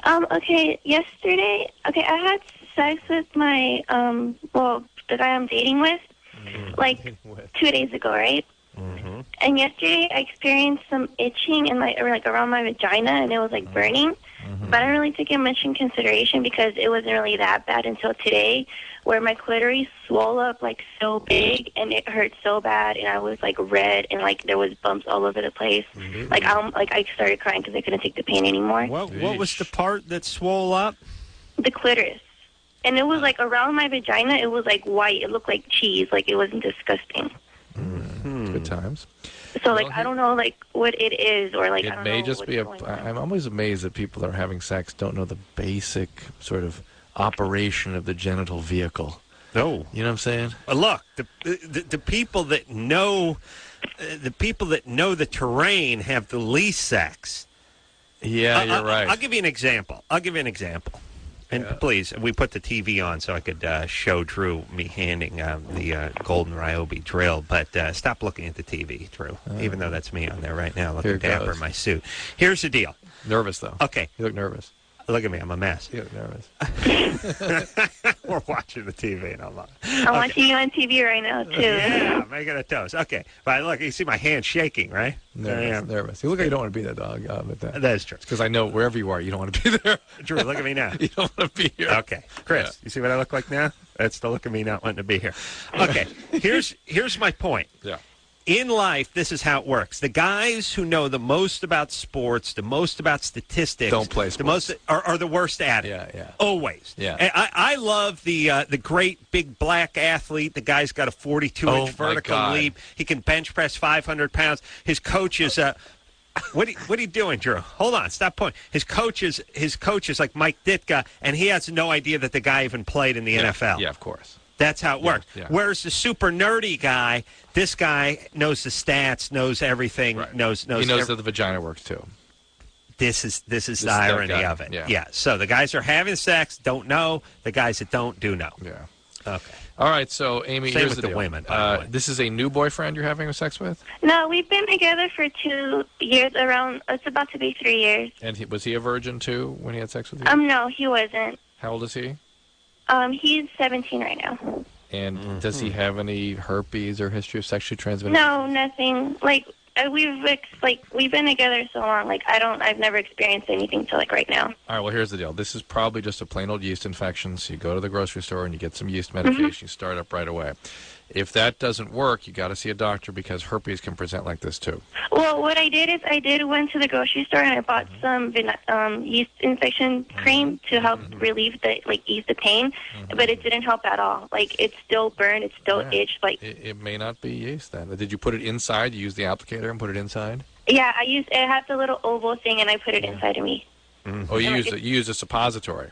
Okay, yesterday, I had sex with my, the guy I'm dating with, 2 days ago, right? Mm-hmm. And yesterday I experienced some itching in around my vagina, and it was burning. Mm-hmm. But I didn't really take it much in consideration because it wasn't really that bad until today, where my clitoris swelled up so big, and it hurt so bad, and I was red, and there was bumps all over the place. Mm-hmm. I started crying because I couldn't take the pain anymore. What was the part that swole up? The clitoris. And it was around my vagina, it was white. It looked like cheese. It wasn't disgusting. Mm-hmm. Good times. So, I don't know, what it is, or, I don't know. It may just be I'm always amazed that people that are having sex don't know the basic sort of operation of the genital vehicle. No. You know what I'm saying? Look, the people that know the terrain have the least sex. Yeah, you're right. I'll give you an example. And please, we put the TV on so I could show Drew me handing the golden Ryobi drill. But stop looking at the TV, Drew, even though that's me on there right now looking dapper in my suit. Here's the deal. Nervous, though. Okay. You look nervous. Look at me. I'm a mess. You look nervous. We're watching the TV, and I'm watching you on TV right now, too. Yeah, making a toast. Okay. But look, you see my hand shaking, right? Nervous. You look like you don't want to be there, dog. That's true. Because I know wherever you are, you don't want to be there. Drew, look at me now. You don't want to be here. Okay. Chris, you see what I look like now? That's the look of me not wanting to be here. Okay. Here's my point. Yeah. In life, this is how it works. The guys who know the most about sports, the most about statistics, don't play sports. The most are the worst at it. Yeah. Always. Yeah. And I love the great big black athlete. The guy's got a 42-inch vertical leap. He can bench press 500 pounds. His coach is what are you doing, Drew? Hold on, stop pointing. His coach is like Mike Ditka, and he has no idea that the guy even played in the NFL. Yeah, of course. That's how it works. Yeah. Whereas the super nerdy guy, this guy knows the stats, knows everything, right. knows. He knows that the vagina works too. This is the irony of it. Yeah. So the guys who are having sex don't know. The guys that don't do know. Yeah. Okay. All right. So Amy, Same here's with the deal. women. By the way. This is a new boyfriend you're having sex with? No, we've been together for 2 years. It's about to be 3 years. And was he a virgin too when he had sex with you? No, he wasn't. How old is he? He's 17 right now. And does he have any herpes or history of sexually transmitted? No, nothing. We've been together so long. I've never experienced anything till right now. All right. Well, here's the deal. This is probably just a plain old yeast infection. So you go to the grocery store and you get some yeast medication. You start up right away. If that doesn't work, you got to see a doctor because herpes can present like this too. Well, what I did is went to the grocery store and I bought some yeast infection cream to help relieve ease the pain, but it didn't help at all. It still burned, it still itched. It may not be yeast then. Did you put it inside? You use the applicator and put it inside? Yeah, it had the little oval thing and I put it inside of me. Oh, you use a suppository.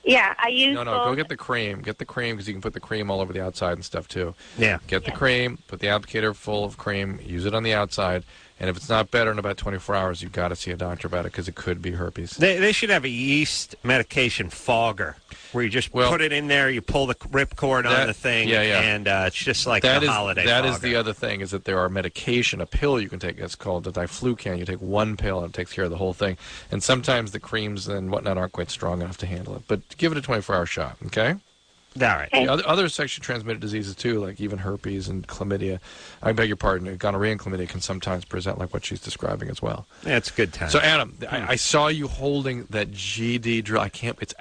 Yeah, I use. No, go get the cream. Get the cream because you can put the cream all over the outside and stuff too. Yeah. Get the cream. Put the applicator full of cream. Use it on the outside. And if it's not better in about 24 hours, you've got to see a doctor about it because it could be herpes. They should have a yeast medication fogger where you just put it in there, you pull the ripcord on the thing, and it's just like a holiday That fogger. is the other thing, is that there are medication, a pill you can take. It's called the diflucan. You take one pill and it takes care of the whole thing. And sometimes the creams and whatnot aren't quite strong enough to handle it. But give it a 24-hour shot, okay? All right. The other sexually transmitted diseases, too, like even herpes and chlamydia. I beg your pardon, gonorrhea and chlamydia can sometimes present like what she's describing as well. Yeah, it's a good time. So, Adam, I saw you holding that GD drill. It's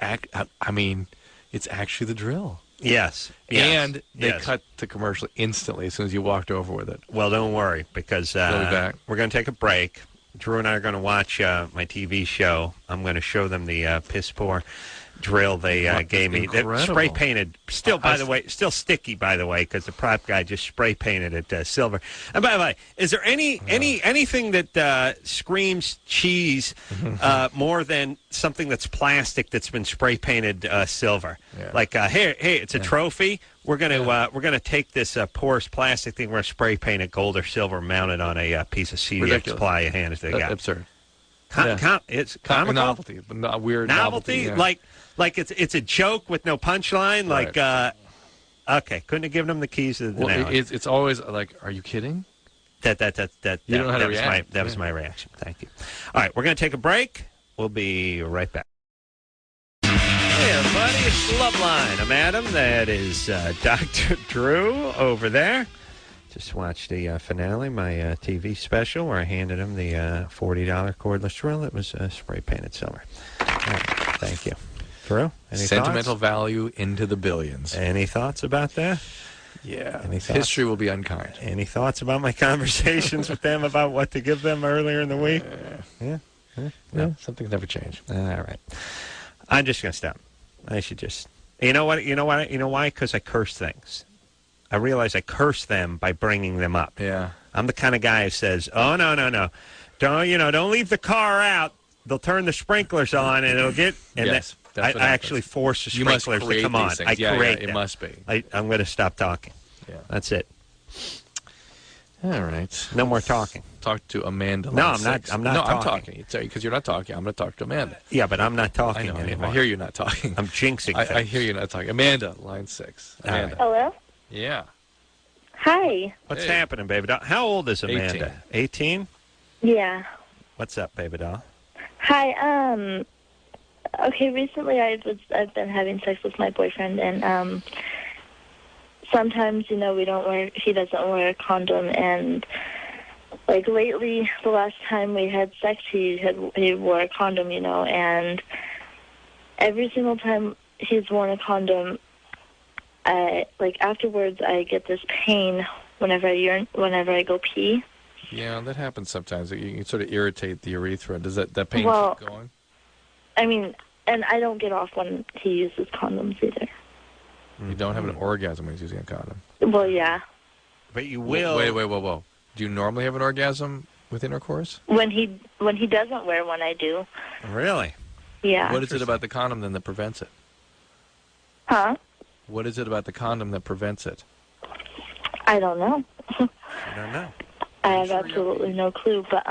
actually the drill. Yes. And they cut the commercial instantly as soon as you walked over with it. Well, don't worry, because we'll be back. We're going to take a break. Drew and I are going to watch my TV show. I'm going to show them the piss poor drill they gave me. Spray painted, still still sticky, by the way, because the prop guy just spray painted it silver. And by the way, is there anything that screams cheese more than something that's plastic that's been spray painted silver? Yeah. Like hey, it's a trophy. We're gonna take this porous plastic thing. We're gonna spray paint it gold or silver, mounted on a piece of CDX ply you handed to the guy. Absurd. It's comical. Novelty, but weird novelty. Yeah. Like it's a joke with no punchline. Like okay, couldn't have given him the keys to the Denali. It's always like, are you kidding? That you don't know how to react. That was my reaction. Thank you. All right, we're going to take a break. We'll be right back. Hey, everybody, it's Loveline. I'm Adam. That is Dr. Drew over there. Just watched the finale, my TV special, where I handed him the $40 cordless drill that was spray painted silver. All right, thank you. Drew, any sentimental thoughts? Value into the billions. Any thoughts about that? Yeah. Any thoughts? History will be unkind. Any thoughts about my conversations with them about what to give them earlier in the week? No, something's never changed. All right. I'm just going to stop. I should just... You know what? You know why? Because I curse things. I realize I curse them by bringing them up. Yeah. I'm the kind of guy who says, oh, no. Don't leave the car out. They'll turn the sprinklers on and it'll get... And yes. I actually force the sprinklers to come on. I create it must be. I'm going to stop talking. Yeah. That's it. All right. No more talking. Talk to Amanda. No, I'm not talking. I'm talking. Because you're not talking. I'm going to talk to Amanda. Yeah, but I'm not talking anymore. I hear you not talking. I'm jinxing I hear you not talking. Amanda, line 6. Amanda. Hello? Yeah. Hi. What's happening, baby doll? How old is Amanda? 18? Yeah. What's up, baby doll? Hi. Okay, recently I've been having sex with my boyfriend, and sometimes he doesn't wear a condom, and like lately, the last time we had sex, he wore a condom, and every single time he's worn a condom, afterwards I get this pain whenever I go pee. Yeah, that happens sometimes. You sort of irritate the urethra. Does that pain keep going? I mean, and I don't get off when he uses condoms either. You don't have an orgasm when he's using a condom? Well, yeah. But you will... Wait, whoa. Do you normally have an orgasm with intercourse? When he doesn't wear one, I do. Really? Yeah. What is it about the condom then that prevents it? Huh? What is it about the condom that prevents it? I don't know. I don't know. I have absolutely no clue, but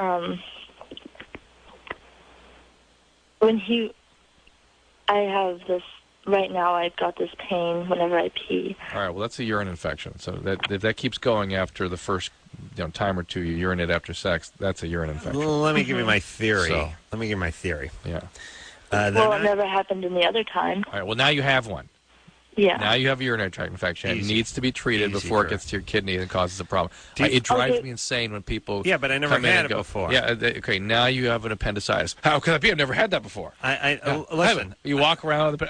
I have this right now. I've got this pain whenever I pee. All right. Well, that's a urine infection. So if that keeps going after the first time or two you urinate after sex, that's a urine infection. Well, let me give you my theory. So, let me give you my theory. Yeah. It never happened in the other time. All right. Well, now you have one. Yeah. Now you have a urinary tract infection. It needs to be treated before it gets to your kidney and causes a problem. It drives me insane when people but I never had it before. Yeah, okay, now you have an appendicitis. How could that be? I've never had that before. Listen. You walk around with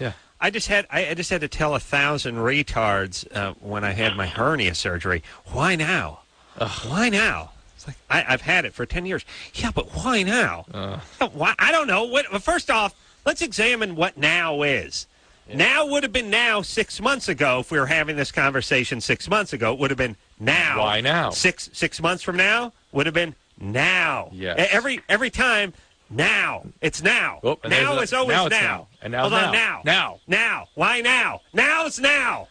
yeah. I just had to tell 1,000 retards when I had my hernia surgery, why now? Why now? It's like, I've had it for 10 years. Yeah, but why now? Why? I don't know. First off, let's examine what now is. Yeah. Now would have been now 6 months ago. If we were having this conversation 6 months ago, it would have been now. Why now? Six months from now would have been now. Yes. Every time, now. It's now. Oh, now is always now. And now Hold on, now. Now. Why now? Now it's now.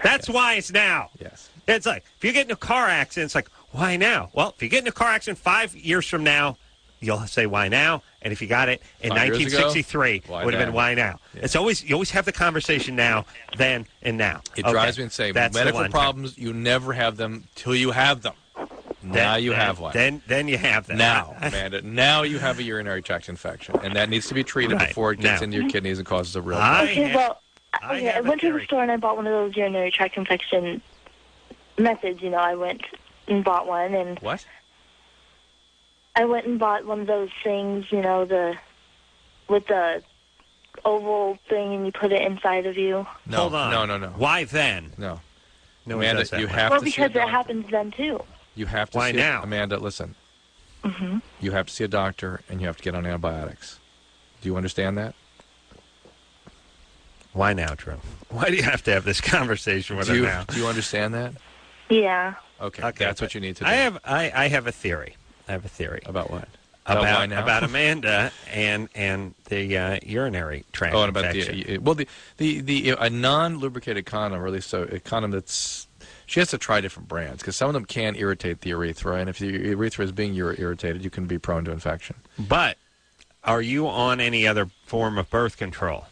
That's why it's now. Yes. It's like, if you get in a car accident, it's like, why now? Well, if you get in a car accident 5 years from now, you'll say, why now? And if you got it in 1963, it would have been, why now? Yeah. It's always, you always have the conversation now, then, and now. It drives me insane. Medical problems, you never have them till you have them. Now you have one. Then you have them. Now, Amanda, now you have a urinary tract infection, and that needs to be treated before it gets into your kidneys and causes a real problem. I went to the store and I bought one of those urinary tract infection methods. I went and bought one. And what? I went and bought one of those things, with the oval thing, and you put it inside of you. No, hold on. No. Why then? No. Amanda, you have to see because it happens then, too. You have to Why now? Amanda, listen. Mm-hmm. You have to see a doctor, and you have to get on antibiotics. Do you understand that? Why now, Drew? Why do you have to have this conversation with her now? Do you understand that? Yeah. Okay, that's what you need to do. I have a theory. About what? About Amanda and the urinary tract infection. A non-lubricated condom, or at least a condom that's. She has to try different brands because some of them can irritate the urethra, and if the urethra is being irritated, you can be prone to infection. But are you on any other form of birth control?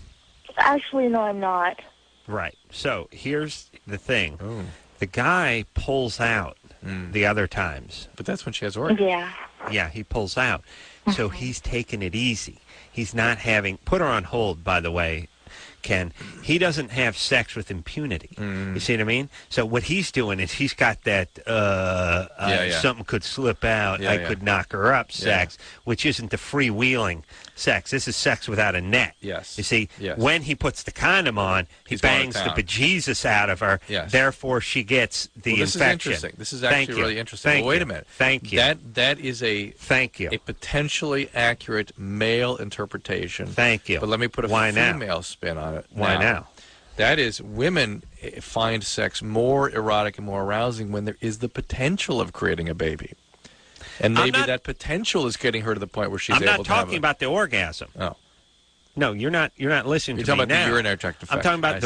Actually, no, I'm not. Right. So here's the thing: the guy pulls out the other times, but that's when she has orgasm. Yeah. Yeah, he pulls out. So he's taking it easy. He's not having. Put her on hold, by the way. Ken, he doesn't have sex with impunity. You see what I mean? So what he's doing is he's got that something could slip out, I could knock her up sex, which isn't the freewheeling sex. This is sex without a net. Yes. You see, when he puts the condom on, he bangs the bejesus out of her. Yes. Therefore, she gets the this infection. Is interesting. This is actually really interesting. Thank wait you. a minute. Thank you. That is a potentially accurate male interpretation. Thank you. But let me put a female spin on it. Why now? That is, women find sex more erotic and more arousing when there is the potential of creating a baby. And maybe that potential is getting her to the point where she's able to have I'm not talking about the orgasm. Oh. No, you're not listening You're to me talking about now. the urinary tract infection. I'm talking about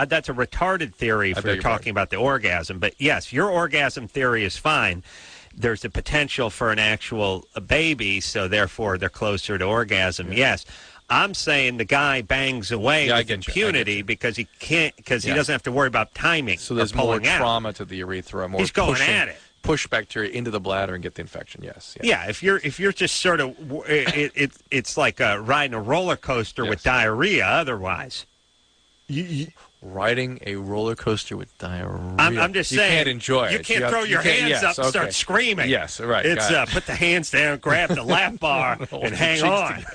that's a retarded theory if you're talking about the orgasm. But yes, your orgasm theory is fine. There's a potential for an actual baby, so therefore they're closer to orgasm. Yeah. Yes. I'm saying the guy bangs away with impunity because he can't, because he doesn't have to worry about timing. So there's more trauma to the urethra. He's going at it. Push bacteria into the bladder and get the infection. Yes. Yeah. If you're just sort of, it's like riding a roller coaster with diarrhea. Otherwise, riding a roller coaster with diarrhea. I'm just saying. You can't enjoy it. You can't throw your hands up and start screaming. Yes, right. It's put the hands down, grab the lap bar, and hang on.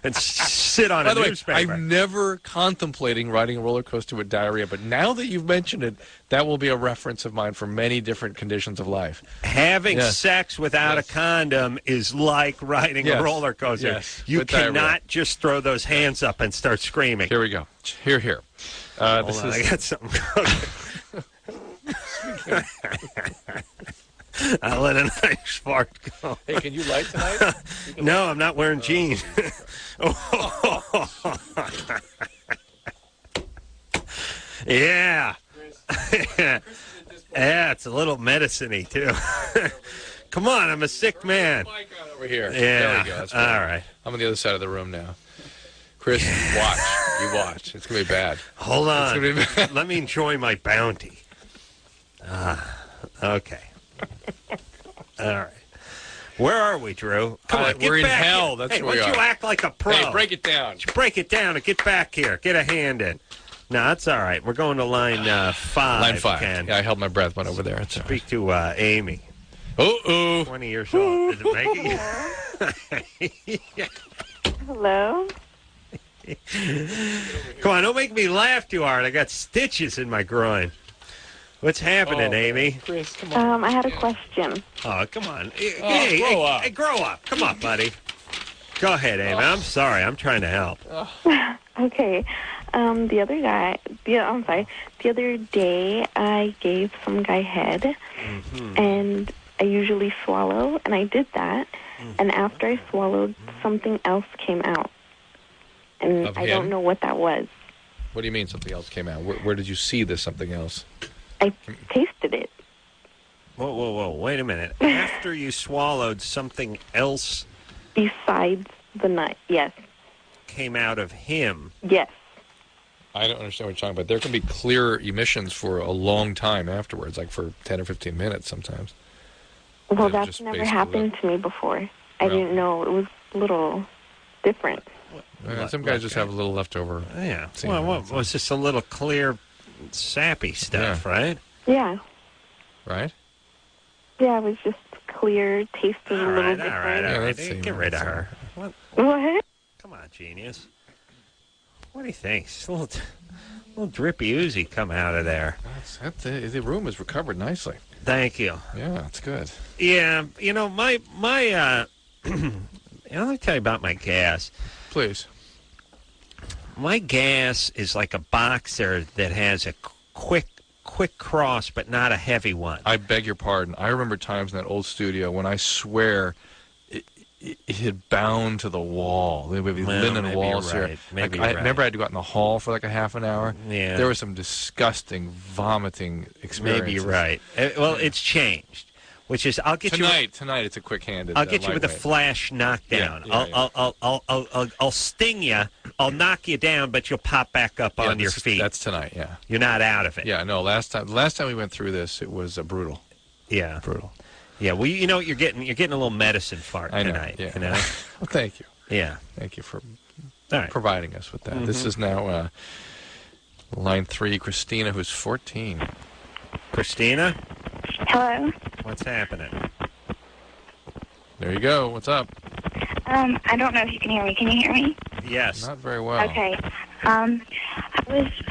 And sit on a newspaper. By the way, I'm never contemplating riding a roller coaster with diarrhea, but now that you've mentioned it, that will be a reference of mine for many different conditions of life. Having sex without a condom is like riding a roller coaster. Yes. You cannot just throw those hands up and start screaming. Here we go. Here. Hold on, I got something. I'll let a nice fart go. Hey, can you light tonight? No, I'm not wearing jeans. Yeah. Yeah, it's a little medicine-y, too. Come on, I'm a sick man. Over here. Yeah. There we go. That's all right. I'm on the other side of the room now. Chris, watch. You watch. It's going to be bad. Hold on. It's gonna be bad. Let me enjoy my bounty. Okay. All right. Where are we, Drew? Come on, get we're back in hell. here. That's hey, where we why are. don't you act like a pro? Hey, break it down. Break it down and get back here. Get a hand in. No, that's all right. We're going to line 5. Line 5. Ken. Yeah, I held my breath. Went over there. It's Speak to Amy. 20 years old. Is it Maggie? Hello? Come on, don't make me laugh too hard. I got stitches in my groin. What's happening, Amy? Chris, come on. I had a question. Oh, come on. Hey, grow up. Come on, buddy. Go ahead, Amy. I'm sorry. I'm trying to help. Okay. The other day, I gave some guy head, and I usually swallow, and I did that, and after I swallowed, something else came out, and I don't know what that was. What do you mean something else came out? Where did you see this something else? I tasted it. Whoa. Wait a minute. After you swallowed, something else besides the nut, yes. Came out of him. Yes. I don't understand what you're talking about. There can be clear emissions for a long time afterwards, like for 10 or 15 minutes sometimes. Well, that's never happened to me before. I didn't know. It was a little different. Some guys just have a little leftover. Yeah. Well, what was just a little clear, sappy stuff, right? Yeah. Right? Yeah, it was just clear, tasting a little different. All right. Get rid of her. What? Come on, genius. What do you think? Just a little drippy oozy come out of there. The room is recovered nicely. Thank you. Yeah, it's good. Yeah, my let me tell you about my gas. Please. My gas is like a boxer that has a quick cross, but not a heavy one. I beg your pardon. I remember times in that old studio when I swear it had bound to the wall. There would be linen walls here. I remember I had to go out in the hall for like a half an hour. Yeah. There was some disgusting vomiting experiences. Maybe you're right. Well, it's changed. Which is, I'll get tonight it's a quick-handed. I'll get you with a flash knockdown. I'll sting you. I'll knock you down, but you'll pop back up on your feet. That's tonight. Yeah. You're not out of it. Yeah. No. Last time we went through this, it was brutal. Yeah. Brutal. Yeah. Well, you know what you're getting. You're getting a little medicine fart tonight. Yeah. You know? Well, thank you. Yeah. Thank you for providing us with that. Mm-hmm. This is now line 3, Christina, who's 14. Christina? Hello. What's happening? There you go. What's up? I don't know if you can hear me. Can you hear me? Yes. Not very well. Okay. I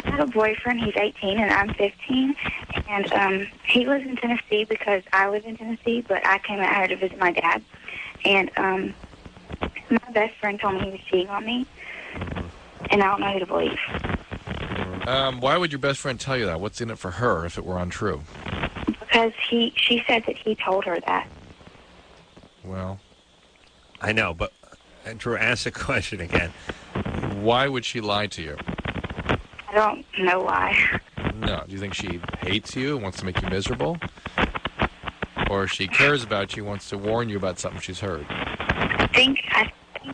had a boyfriend. He's 18 and I'm 15. And he lives in Tennessee because I live in Tennessee, but I came out here to visit my dad. And my best friend told me he was cheating on me. And I don't know who to believe. Why would your best friend tell you that? What's in it for her if it were untrue? Because she said that he told her that. Well, I know, but Drew, ask the question again. Why would she lie to you? I don't know why. No. Do you think she hates you and wants to make you miserable? Or she cares about you, wants to warn you about something she's heard? I think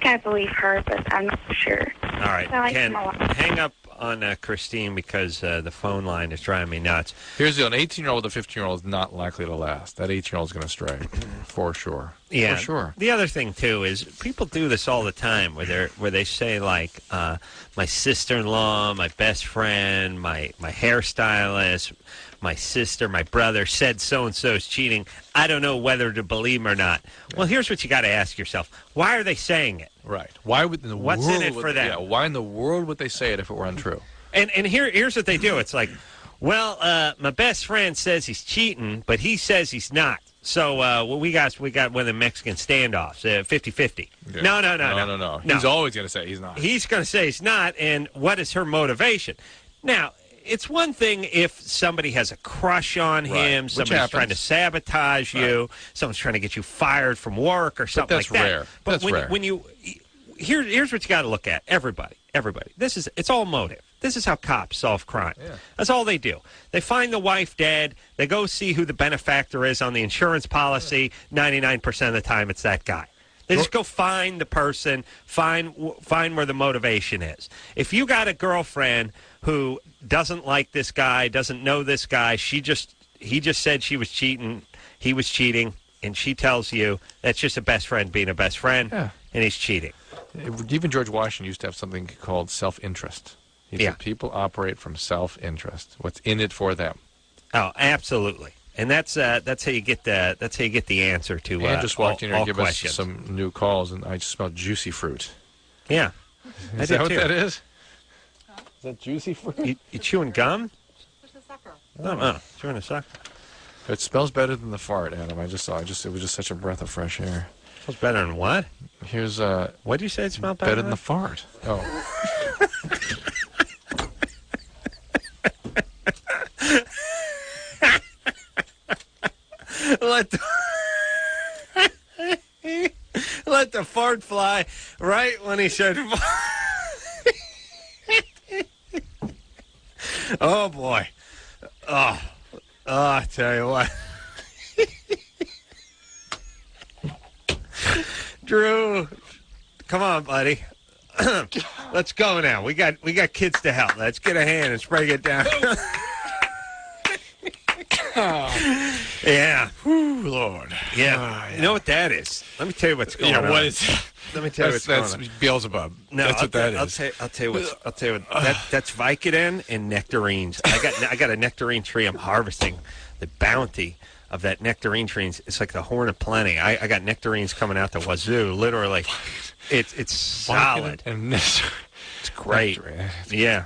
I believe her, but I'm not sure. All right, Ken, hang up on Christine because the phone line is driving me nuts. Here's the deal. An 18-year-old with a 15-year-old is not likely to last. That 18-year-old is going to stray, for sure. Yeah, for sure. The other thing, too, is people do this all the time where they say, like, my sister-in-law, my best friend, my hairstylist, my sister, my brother said so-and-so is cheating. I don't know whether to believe him or not. Yeah. Well, here's what you got to ask yourself. Why are they saying it? Right. Why would What's in it for them? Yeah, why in the world would they say it if it were untrue? And here's what they do. It's like, well, my best friend says he's cheating, but he says he's not. So we got one of the Mexican standoffs, 50-50. Yeah. No. He's always going to say he's not. He's going to say he's not, and what is her motivation? Now, it's one thing if somebody has a crush on him, somebody's trying to sabotage you, someone's trying to get you fired from work or something like that. Rare. But that's rare. When you here's what you got to look at. Everybody. It's all motive. This is how cops solve crime. Yeah. That's all they do. They find the wife dead. They go see who the benefactor is on the insurance policy. 99% of the time, it's that guy. They just go find the person, find where the motivation is. If you got a girlfriend who doesn't like this guy, doesn't know this guy, he just said she was cheating, he was cheating, and she tells you that's just a best friend being a best friend, and he's cheating. Even George Washington used to have something called self-interest. He said people operate from self-interest. What's in it for them? Oh, absolutely. And that's how you get the answer to and just walked in here and give questions. us some new calls, and I just smelled juicy fruit. Yeah, is that what that is? Is that juicy fruit? You chewing gum? It's a sucker. Oh, chewing a sucker. It smells better than the fart, Adam. It was just such a breath of fresh air. It smells better than what? Here's what did you say? It smelled better than the fart. Oh. Let the fart fly right when he said oh boy. Oh, I tell you what. Drew, come on, buddy. Let's go now. We got kids to help. Let's get a hand and spray it down. Yeah. Whew, Lord. Yeah. You know what that is? Let me tell you what's going on. What is that? Let me tell you what's going on. That's Beelzebub. No, that's what that is. I'll tell you what. That's Vicodin and nectarines. I got a nectarine tree. I'm harvesting the bounty of that nectarine tree. It's like the horn of plenty. I got nectarines coming out the wazoo. Literally, it's solid. And nectarine. It's great. Yeah.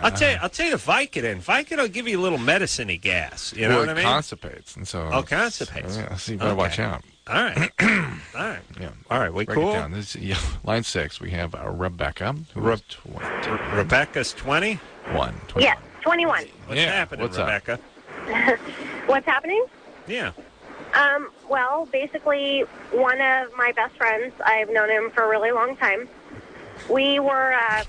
I'll tell you the Vicodin. Vicodin will give you a little medicine-y gas. You know what I mean? It constipates, and so. Constipates. So you better watch out. All right. All right. Yeah. All right. We Break cool? it down. This is, line 6. We have Rebecca. Rebecca's 20? 21. Yes, 21. What's happening, What's Rebecca? What's happening? Yeah. Well, basically, one of my best friends, I've known him for a really long time. We were, I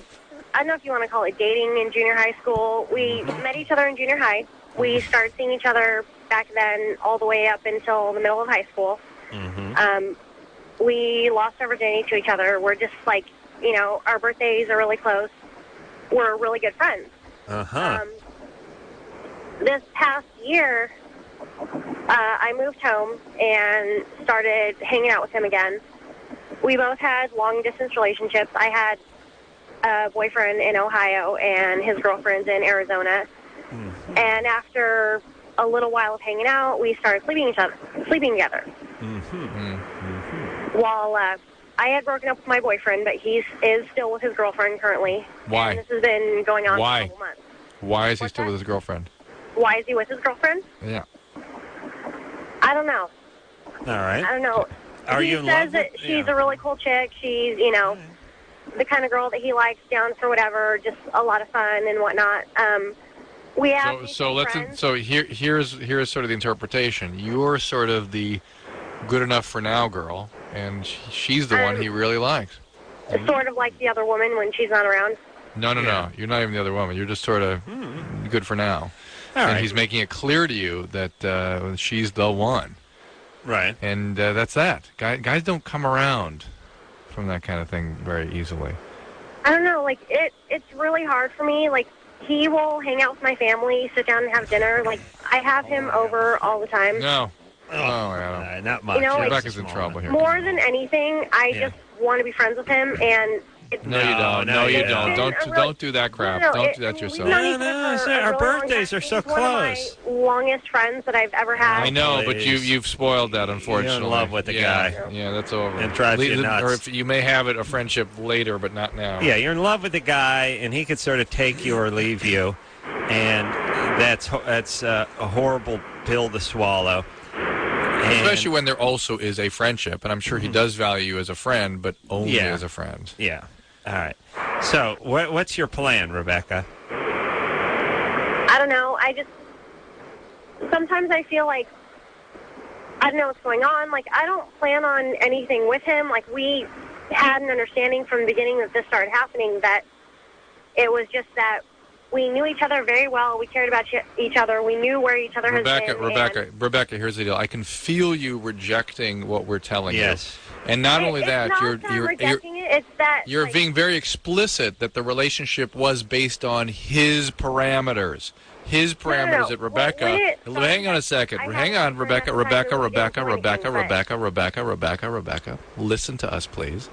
don't know if you want to call it dating in junior high school. We met each other in junior high. We started seeing each other back then all the way up until the middle of high school. We lost our virginity to each other. We're just like, our birthdays are really close. We're really good friends. This past year, I moved home and started hanging out with him again. We both had long-distance relationships. I had a boyfriend in Ohio, and his girlfriend's in Arizona. And after a little while of hanging out, we started sleeping together. While I had broken up with my boyfriend, but he is still with his girlfriend currently. Why? And this has been going on for a couple months. Why is he still with his girlfriend? Why is he with his girlfriend? Yeah. I don't know. All right. I don't know. Are he you in says love that with- she's a really cool chick. She's, the kind of girl that he likes, down for whatever, just a lot of fun and whatnot. We have here's sort of the interpretation. You're sort of the good enough for now girl, and she's the one he really likes. Sort of like the other woman when she's not around. No. You're not even the other woman. You're just sort of good for now. All and right. he's making it clear to you that she's the one. Right. And that's that. Guys don't come around from that kind of thing very easily. I don't know. Like, it's really hard for me. Like, he will hang out with my family, sit down and have dinner. Like, I have him over all the time. No. Adam. Not much. Rebecca's in trouble here. More than anything, I just want to be friends with him, and No, you don't. No, you don't. Don't do that crap. Don't do that to yourself. Our birthdays are so close. One of my longest friends that I've ever had. I know, but you've spoiled that, unfortunately. You're in love with the guy. Yeah, that's over. It drives you nuts. Or if you may have a friendship later, but not now. Yeah, you're in love with the guy, and he could sort of take you or leave you, and that's a horrible pill to swallow. Especially when there also is a friendship, and I'm sure he does value you as a friend, but only as a friend. Yeah. All right. So, what's your plan, Rebecca? I don't know. Sometimes I feel like I don't know what's going on. Like, I don't plan on anything with him. Like, we had an understanding from the beginning that this started happening that it was just that we knew each other very well. We cared about each other. We knew where each other has been. Rebecca, here's the deal. I can feel you rejecting what we're telling you. And not only that, you're being very explicit that the relationship was based on his parameters. His parameters at Rebecca. Hang on a second. Hang on, Rebecca. Listen to us, please.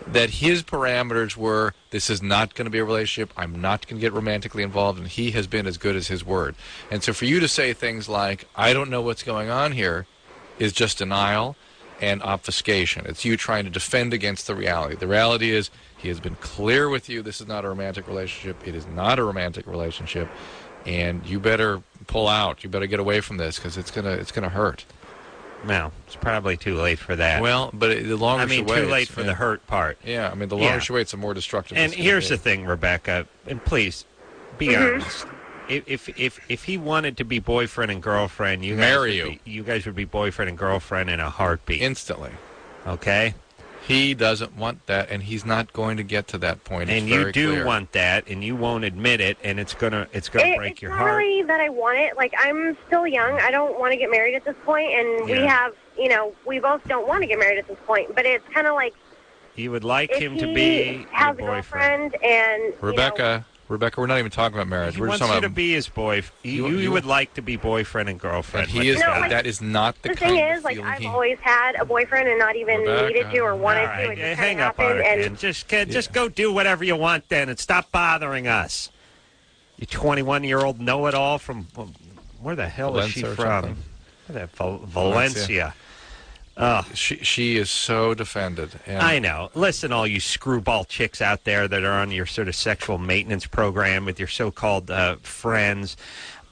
That his parameters were, this is not going to be a relationship, I'm not going to get romantically involved, and he has been as good as his word. And so for you to say things like, I don't know what's going on here, is just denial and obfuscation. It's you trying to defend against the reality. The reality is, he has been clear with you, this is not a romantic relationship, it is not a romantic relationship, and you better pull out, you better get away from this, because it's gonna hurt. No, it's probably too late for that. Well, but the longer she waits... too late for the hurt part. Yeah, I mean, the longer she waits, the more destructive And it's gonna here's be. the thing, Rebecca, and please, be honest. If he wanted to be boyfriend and girlfriend, you guys would be boyfriend and girlfriend in a heartbeat. Instantly. Okay? He doesn't want that, and he's not going to get to that point. And you do want that, and you won't admit it, and it's gonna break your heart. It's not really that I want it. Like, I'm still young. I don't want to get married at this point, and we have, we both don't want to get married at this point. But it's kind of like you would like him to be have your a boyfriend. girlfriend, and Rebecca, we're not even talking about marriage. We're just wants talking you about to be his boyfriend. You would like to be boyfriend and girlfriend. He is. That is not the thing kind is, of like, feeling I've always had a boyfriend and not even needed to or wanted to. It just hang up on it, and just go do whatever you want then, and stop bothering us. You 21-year-old know-it-all from where the hell is she from? Valencia. She is so defended. And I know. Listen, all you screwball chicks out there that are on your sort of sexual maintenance program with your so-called friends,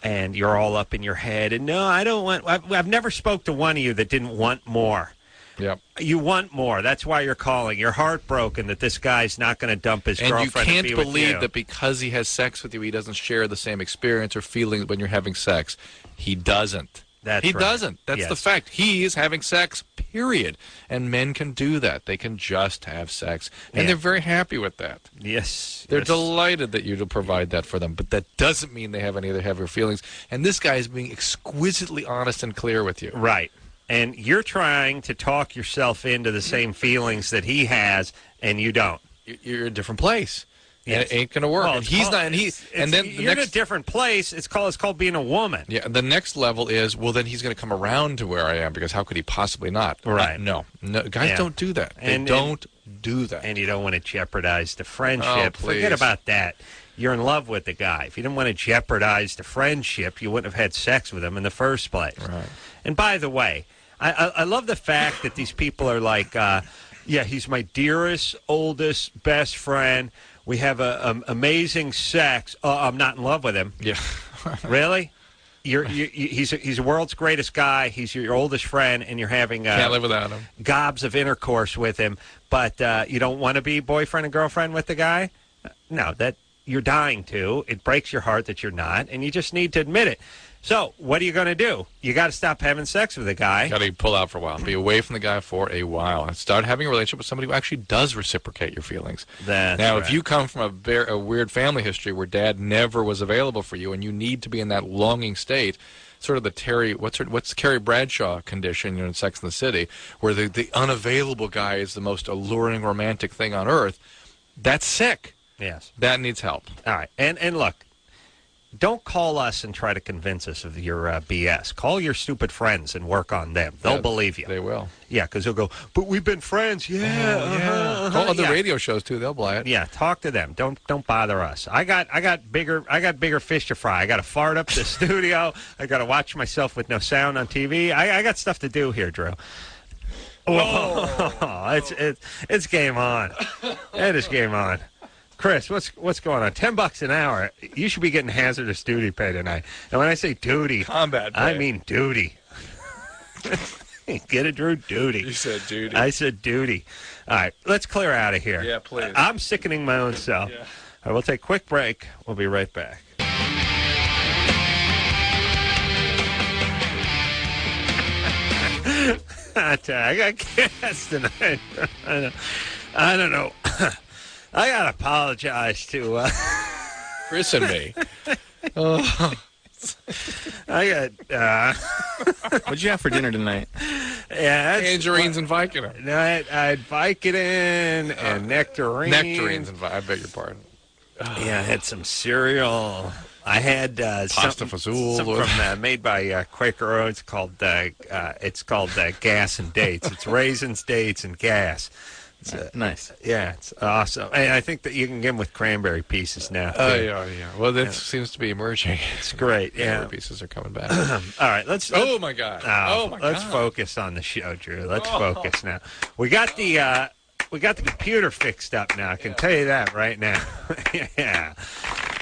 and you're all up in your head. And no, I don't want. I've never spoke to one of you that didn't want more. Yep. You want more. That's why you're calling. You're heartbroken that this guy's not going to dump his girlfriend and you to can't be believe with you. that because he has sex with you, he doesn't share the same experience or feelings when you're having sex. He doesn't. He doesn't. That's the fact. He is having sex, period. And men can do that. They can just have sex. And they're very happy with that. Yes. They're delighted that you to provide that for them. But that doesn't mean they have any other heavier feelings. And this guy is being exquisitely honest and clear with you. Right. And you're trying to talk yourself into the same feelings that he has, and you don't. You're in a different place. Yes. And it ain't going to work. Well, and he's not. And then you're in a different place. It's called being a woman. Yeah. The next level is, well, then he's going to come around to where I am, because how could he possibly not? Right. No. Guys don't do that. They don't do that. And you don't want to jeopardize the friendship. Oh, please. Forget about that. You're in love with the guy. If you didn't want to jeopardize the friendship, you wouldn't have had sex with him in the first place. Right. And by the way, I love the fact that these people are like, he's my dearest, oldest, best friend. We have amazing sex. I'm not in love with him. Yeah. Really? He's the world's greatest guy. He's your oldest friend, and you're having can't live without him. Gobs of intercourse with him, but you don't want to be boyfriend and girlfriend with the guy? No, that you're dying to. It breaks your heart that you're not, and you just need to admit it. So, what are you going to do? You got to stop having sex with the guy. Got to pull out for a while. Be away from the guy for a while. And start having a relationship with somebody who actually does reciprocate your feelings. Now, if you come from a weird family history where dad never was available for you and you need to be in that longing state, sort of the what's Carrie Bradshaw condition in Sex and the City, where the unavailable guy is the most alluring romantic thing on earth, that's sick. Yes. That needs help. All right. And look, don't call us and try to convince us of your BS. Call your stupid friends and work on them. They'll believe you. They will. Yeah, because they'll go, but we've been friends. Yeah. Call other radio shows too. They'll buy it. Yeah, talk to them. Don't bother us. I got bigger fish to fry. I got to fart up the studio. I got to watch myself with no sound on TV. I got stuff to do here, Drew. Whoa. It's game on. It is game on. Chris, what's going on? $10 an hour. You should be getting hazardous duty pay tonight. And when I say duty, combat pay. I mean duty. Get it, Drew? Duty. You said duty. I said duty. All right, let's clear out of here. Yeah, please. I'm sickening my own self. Yeah. All right, we'll take a quick break. We'll be right back. I got gas tonight. I don't know. I got to apologize to Chris and me. I got... What'd you have for dinner tonight? Yeah, tangerines and Vicodin. No, I had Vicodin and nectarines. Nectarines and I beg your pardon. Yeah, I had some cereal. I had pasta fazool from made by Quaker Oats called Gas and Dates. It's raisins, dates, and gas. Nice. Yeah, it's awesome. And I think that you can get them with cranberry pieces now. Oh, yeah. Well, that seems to be emerging. It's great. Cranberry pieces are coming back. All right, let's oh, my God. Let's focus on the show, Drew. Let's focus now. We got the computer fixed up now. I can tell you that right now. Yeah.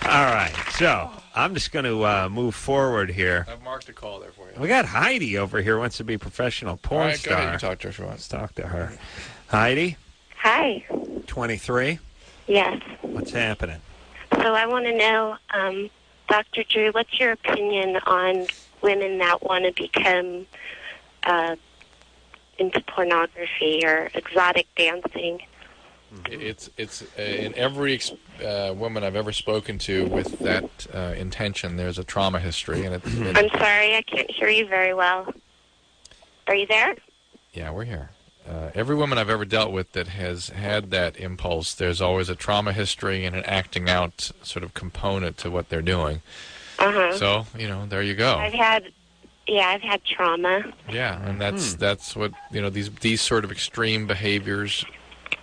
All right. So I'm just going to move forward here. I've marked a call there for you. We got Heidi over here, wants to be a professional porn star. Go ahead. You talk to her if you want. Let's talk to her. Heidi? Hi. 23? Yes. What's happening? So I want to know, Dr. Drew, what's your opinion on women that want to become into pornography or exotic dancing? It's in every woman I've ever spoken to with that intention, there's a trauma history. And I'm sorry, I can't hear you very well. Are you there? Yeah, we're here. Every woman I've ever dealt with that has had that impulse, there's always a trauma history and an acting out sort of component to what they're doing. So, there you go. I've had trauma. Yeah, and that's what, these sort of extreme behaviors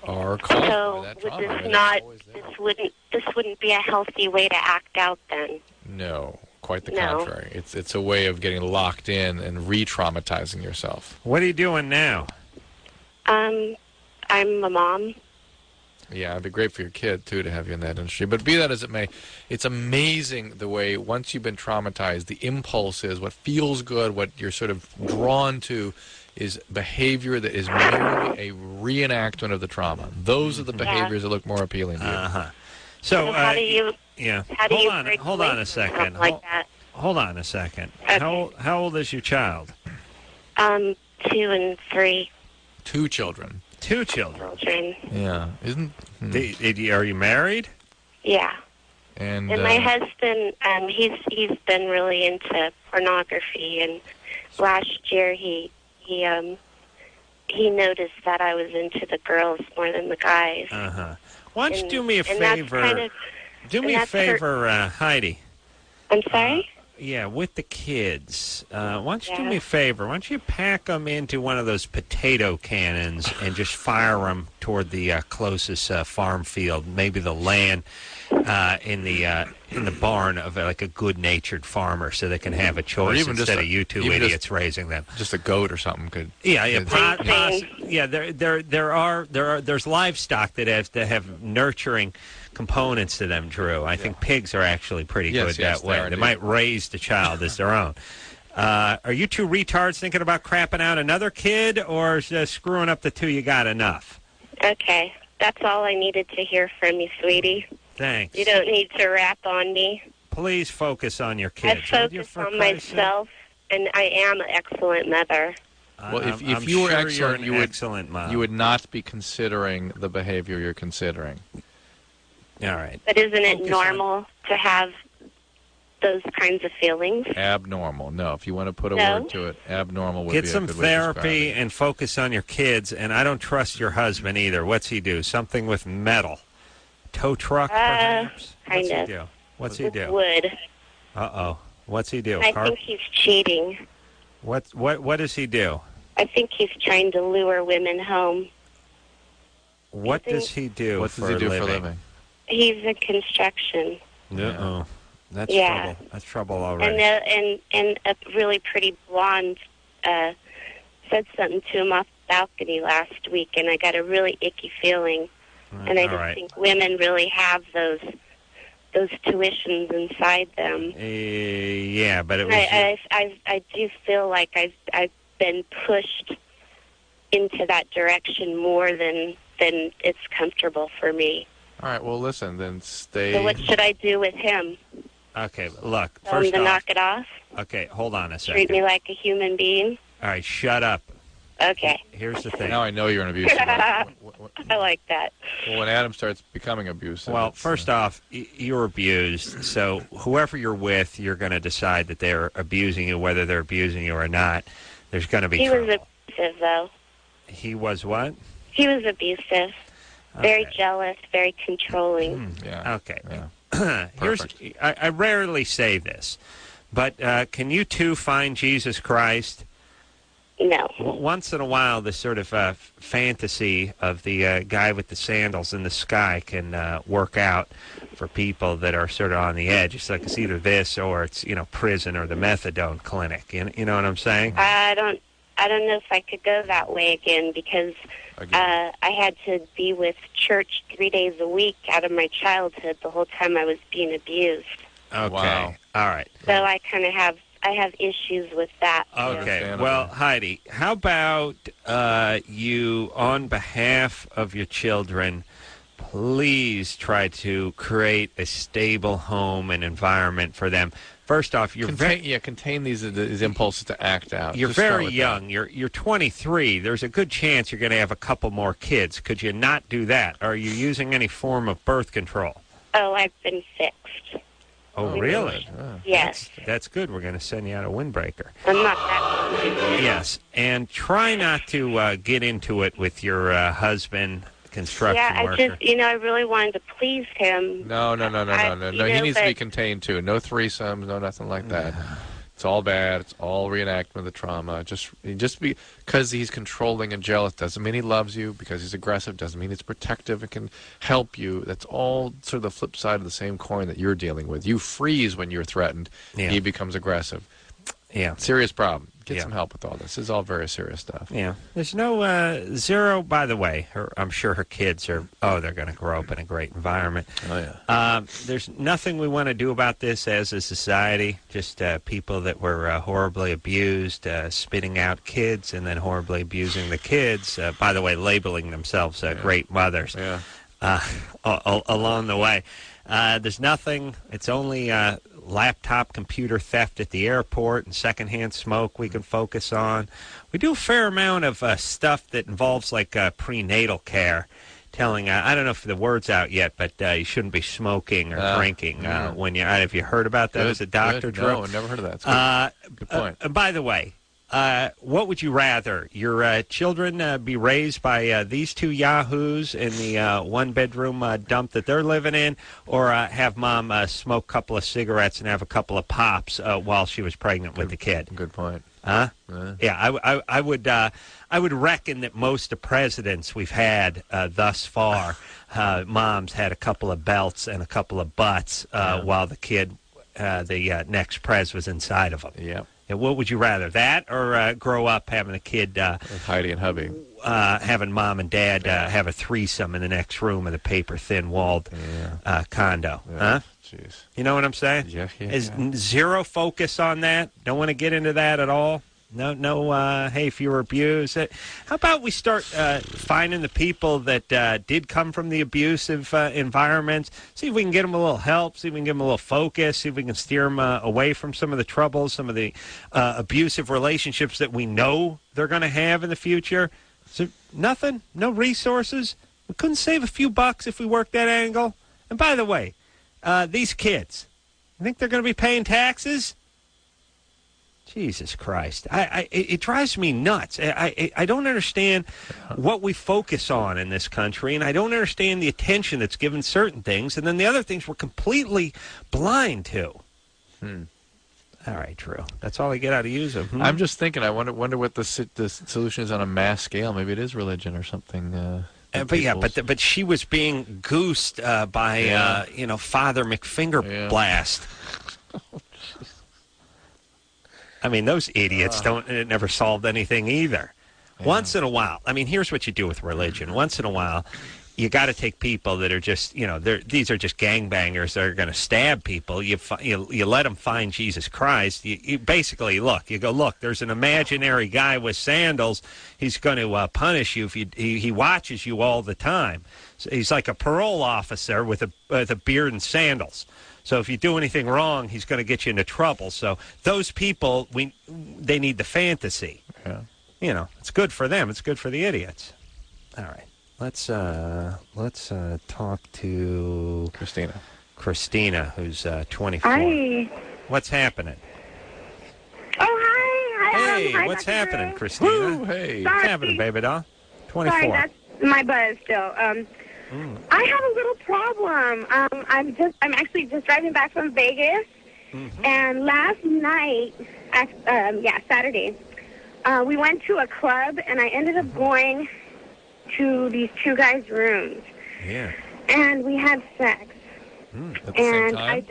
are called. So this wouldn't be a healthy way to act out then? No. Quite the contrary. It's a way of getting locked in and re-traumatizing yourself. What are you doing now? I'm a mom. Yeah, it'd be great for your kid, too, to have you in that industry. But be that as it may, it's amazing the way, once you've been traumatized, the impulse is what feels good, what you're sort of drawn to, is behavior that is merely a reenactment of the trauma. Those are the behaviors that look more appealing to you. Uh-huh. So, how do you? yeah. How do you break Hold away on a from second. something like that? Hold on a second. Okay. How old is your child? 2 and 3 2 children. 2 children. children. Yeah, isn't? Are you married? Yeah. And my husband, he's been really into pornography, and last year he noticed that I was into the girls more than the guys. Uh-huh. Why don't you do me a favor? Heidi. I'm sorry? Yeah, with the kids. Why don't you do me a favor? Why don't you pack them into one of those potato cannons and just fire them toward the closest farm field, maybe the land in the barn of like a good-natured farmer, so they can have a choice instead of you two idiots raising them. Just a goat or something could. There's livestock that has to have nurturing components to them, Drew. I think pigs are actually pretty good that way. They might raise the child as their own. Are you two retards thinking about crapping out another kid, or is screwing up the 2 you got enough? Okay. That's all I needed to hear from you, sweetie. Thanks. You don't need to rap on me. Please focus on your kids. I focus on myself, and I am an excellent mother. Well, if you were excellent, you would not be considering the behavior you're considering. All right. But isn't it normal to have those kinds of feelings? Abnormal. No, if you want to put a word to it, abnormal would be a good way to describe it. Get some therapy and focus on your kids. And I don't trust your husband either. What's he do? Something with metal. Tow truck, perhaps? What's he do? Wood. Uh-oh. What's he do? I think he's cheating. What does he do? I think he's trying to lure women home. What does he do for a living? He's in construction. Uh-oh. That's trouble. That's trouble already. And a really pretty blonde said something to him off the balcony last week, and I got a really icky feeling. And I just think women really have those tuitions inside them. Yeah, but it was. I do feel like I've been pushed into that direction more than it's comfortable for me. All right. Well, listen. Then stay. So what should I do with him? Okay. Look. Tell him to knock it off. Okay. Hold on a second. Treat me like a human being. All right. Shut up. Okay. Here's the thing. Now I know you're an abusive. I like that. Well, when Adam starts becoming abusive. Well, first off, you're abused. So whoever you're with, you're going to decide that they're abusing you, whether they're abusing you or not. There's going to be trouble. He was abusive, though. He was what? He was abusive. Very jealous, very controlling. Yeah. Okay. Yeah. I rarely say this, but can you two find Jesus Christ? No. Once in a while, this sort of fantasy of the guy with the sandals in the sky can work out for people that are sort of on the edge. It's like it's either this or it's prison or the methadone clinic. You know what I'm saying? I don't know if I could go that way again because I had to be with church 3 days a week out of my childhood the whole time I was being abused. Okay. Wow. All right. So I kind of have issues with that. Okay. Well, Heidi, how about you, on behalf of your children, please try to create a stable home and environment for them. First off, contain these impulses to act out. You're very young. You're 23. There's a good chance you're going to have a couple more kids. Could you not do that? Are you using any form of birth control? Oh, I've been fixed. Oh, really? Yes. That's good. We're going to send you out a windbreaker. I'm not that. Yes, and try not to get into it with your husband, construction worker. Yeah, I really wanted to please him. No. He needs to be contained, too. No threesomes, no nothing like that. It's all bad. It's all reenactment of the trauma. Just because he's controlling and jealous doesn't mean he loves you. Because he's aggressive doesn't mean he's protective and can help you. That's all sort of the flip side of the same coin that you're dealing with. You freeze when you're threatened. Yeah. He becomes aggressive. Yeah. Serious problem. Get some help with all this. This is all very serious stuff. Yeah. There's no zero, by the way. I'm sure her kids are, they're going to grow up in a great environment. Oh, yeah. There's nothing we want to do about this as a society. Just people that were horribly abused, spitting out kids and then horribly abusing the kids. By the way, labeling themselves great mothers along the way. There's nothing. It's only laptop computer theft at the airport and secondhand smoke we can focus on. We do a fair amount of stuff that involves like prenatal care, telling, I don't know if the word's out yet, but you shouldn't be smoking or drinking when you. Have you heard about that as a doctor, Drew? No, I never heard of that. Good point. By the way, what would you rather? Your children be raised by these two yahoos in the one-bedroom dump that they're living in, or have mom smoke a couple of cigarettes and have a couple of pops while she was pregnant with the kid? Good point. Huh? Yeah, I would reckon that most of presidents we've had thus far, moms had a couple of belts and a couple of butts while the kid, the next pres, was inside of them. Yeah. What would you rather, that or grow up having a kid with Heidi and hubby, having mom and dad have a threesome in the next room of the paper thin walled condo? Huh? Jeez. You know what I'm saying? Yeah. Is zero focus on that? Don't want to get into that at all? No. Hey, if you were abused, how about we start finding the people that did come from the abusive environments? See if we can get them a little help. See if we can give them a little focus. See if we can steer them away from some of the troubles, some of the abusive relationships that we know they're going to have in the future. So nothing, no resources. We couldn't save a few bucks if we worked that angle. And by the way, these kids, you think they're going to be paying taxes? Jesus Christ. It drives me nuts. I don't understand what we focus on in this country, and I don't understand the attention that's given certain things, and then the other things we're completely blind to. All right, Drew. That's all I get out of using. I'm just thinking, I wonder what the solution is on a mass scale. Maybe it is religion or something. But she was being goosed by, Father McFingerblast. I mean, those idiots never solved anything either. Yeah. Once in a while, I mean, here's what you do with religion. Once in a while, you got to take people that are just, these are just gangbangers that are going to stab people. You let them find Jesus Christ. You basically look, there's an imaginary guy with sandals. He's going to punish you if he watches you all the time. So he's like a parole officer with a beard and sandals. So if you do anything wrong, he's going to get you into trouble. So those people, they need the fantasy. Yeah. It's good for them. It's good for the idiots. All right. Let's talk to Christina, who's 24. Hi. What's happening? Oh, hi. Hey, hi, what's Dr. happening, Drew. Christina? Woo, hey. What's happening, baby doll? 24. Sorry, that's my buzz still. I have a little problem. I'm actually just driving back from Vegas, and last night, Saturday, we went to a club, and I ended up going to these two guys' rooms. Yeah. And we had sex. At the same time?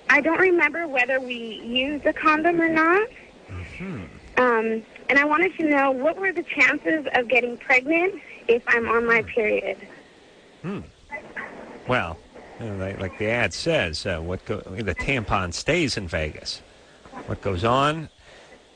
I don't remember whether we used a condom or not. And I wanted to know, what were the chances of getting pregnant if I'm on my period? Well, like the ad says, the tampon stays in Vegas. What goes on?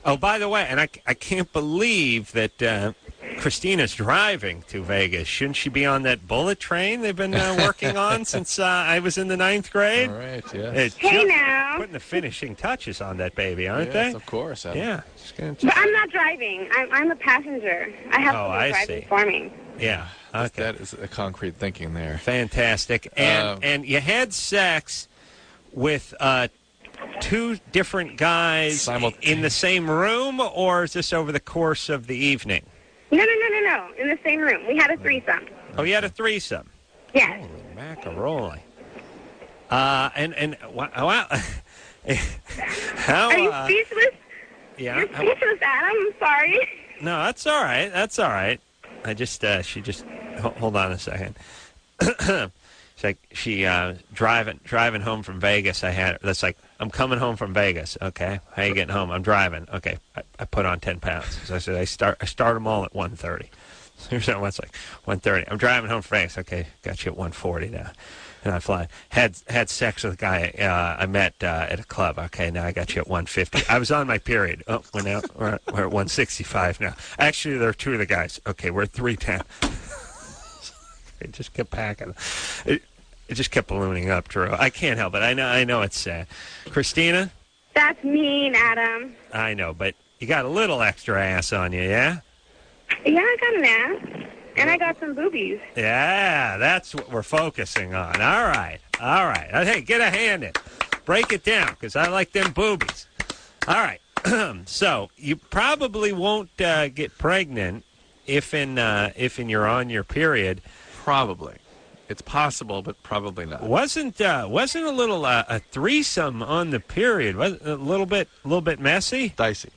Oh, by the way, and I can't believe that Christina's driving to Vegas. Shouldn't she be on that bullet train they've been working on since I was in the 9th grade? All right, yeah. Hey, now. Putting the finishing touches on that baby, aren't they? Yes, of course. Adam. Yeah. But I'm not driving. I'm a passenger. I have someone driving for me. Yeah. Okay. That is a concrete thinking there. Fantastic. And you had sex with two different guys in the same room, or is this over the course of the evening? No. In the same room. We had a threesome. Oh, you had a threesome? Yes. Holy macaroni. Wow. Are you speechless? Yeah. You're speechless, Adam. I'm sorry. No, that's all right. That's all right. Hold on a second. she driving home from Vegas. That's like, I'm coming home from Vegas. Okay, how you getting home? I'm driving. Okay, I put on 10 pounds. So I said I start them all at 1:30. So here's how much, like 1:30. I'm driving home from Vegas. Okay, got you at 1:40 now. And I fly. Had sex with a guy I met at a club. Okay, now I got you at 1:50. I was on my period. Oh, we're at 1:65 now. Actually, there are two of the guys. Okay, we're at 3:10. It just kept packing. It just kept ballooning up, Drew. I can't help it. I know it's sad. Christina? That's mean, Adam. I know, but you got a little extra ass on you, yeah? Yeah, I got an ass. And I got some boobies. Yeah, that's what we're focusing on. All right. Hey, get a hand in. Break it down, because I like them boobies. All right. So you probably won't get pregnant if you're on your period. Probably. It's possible, but probably not. Wasn't a little a threesome on the period? Was a little bit messy? Dicey.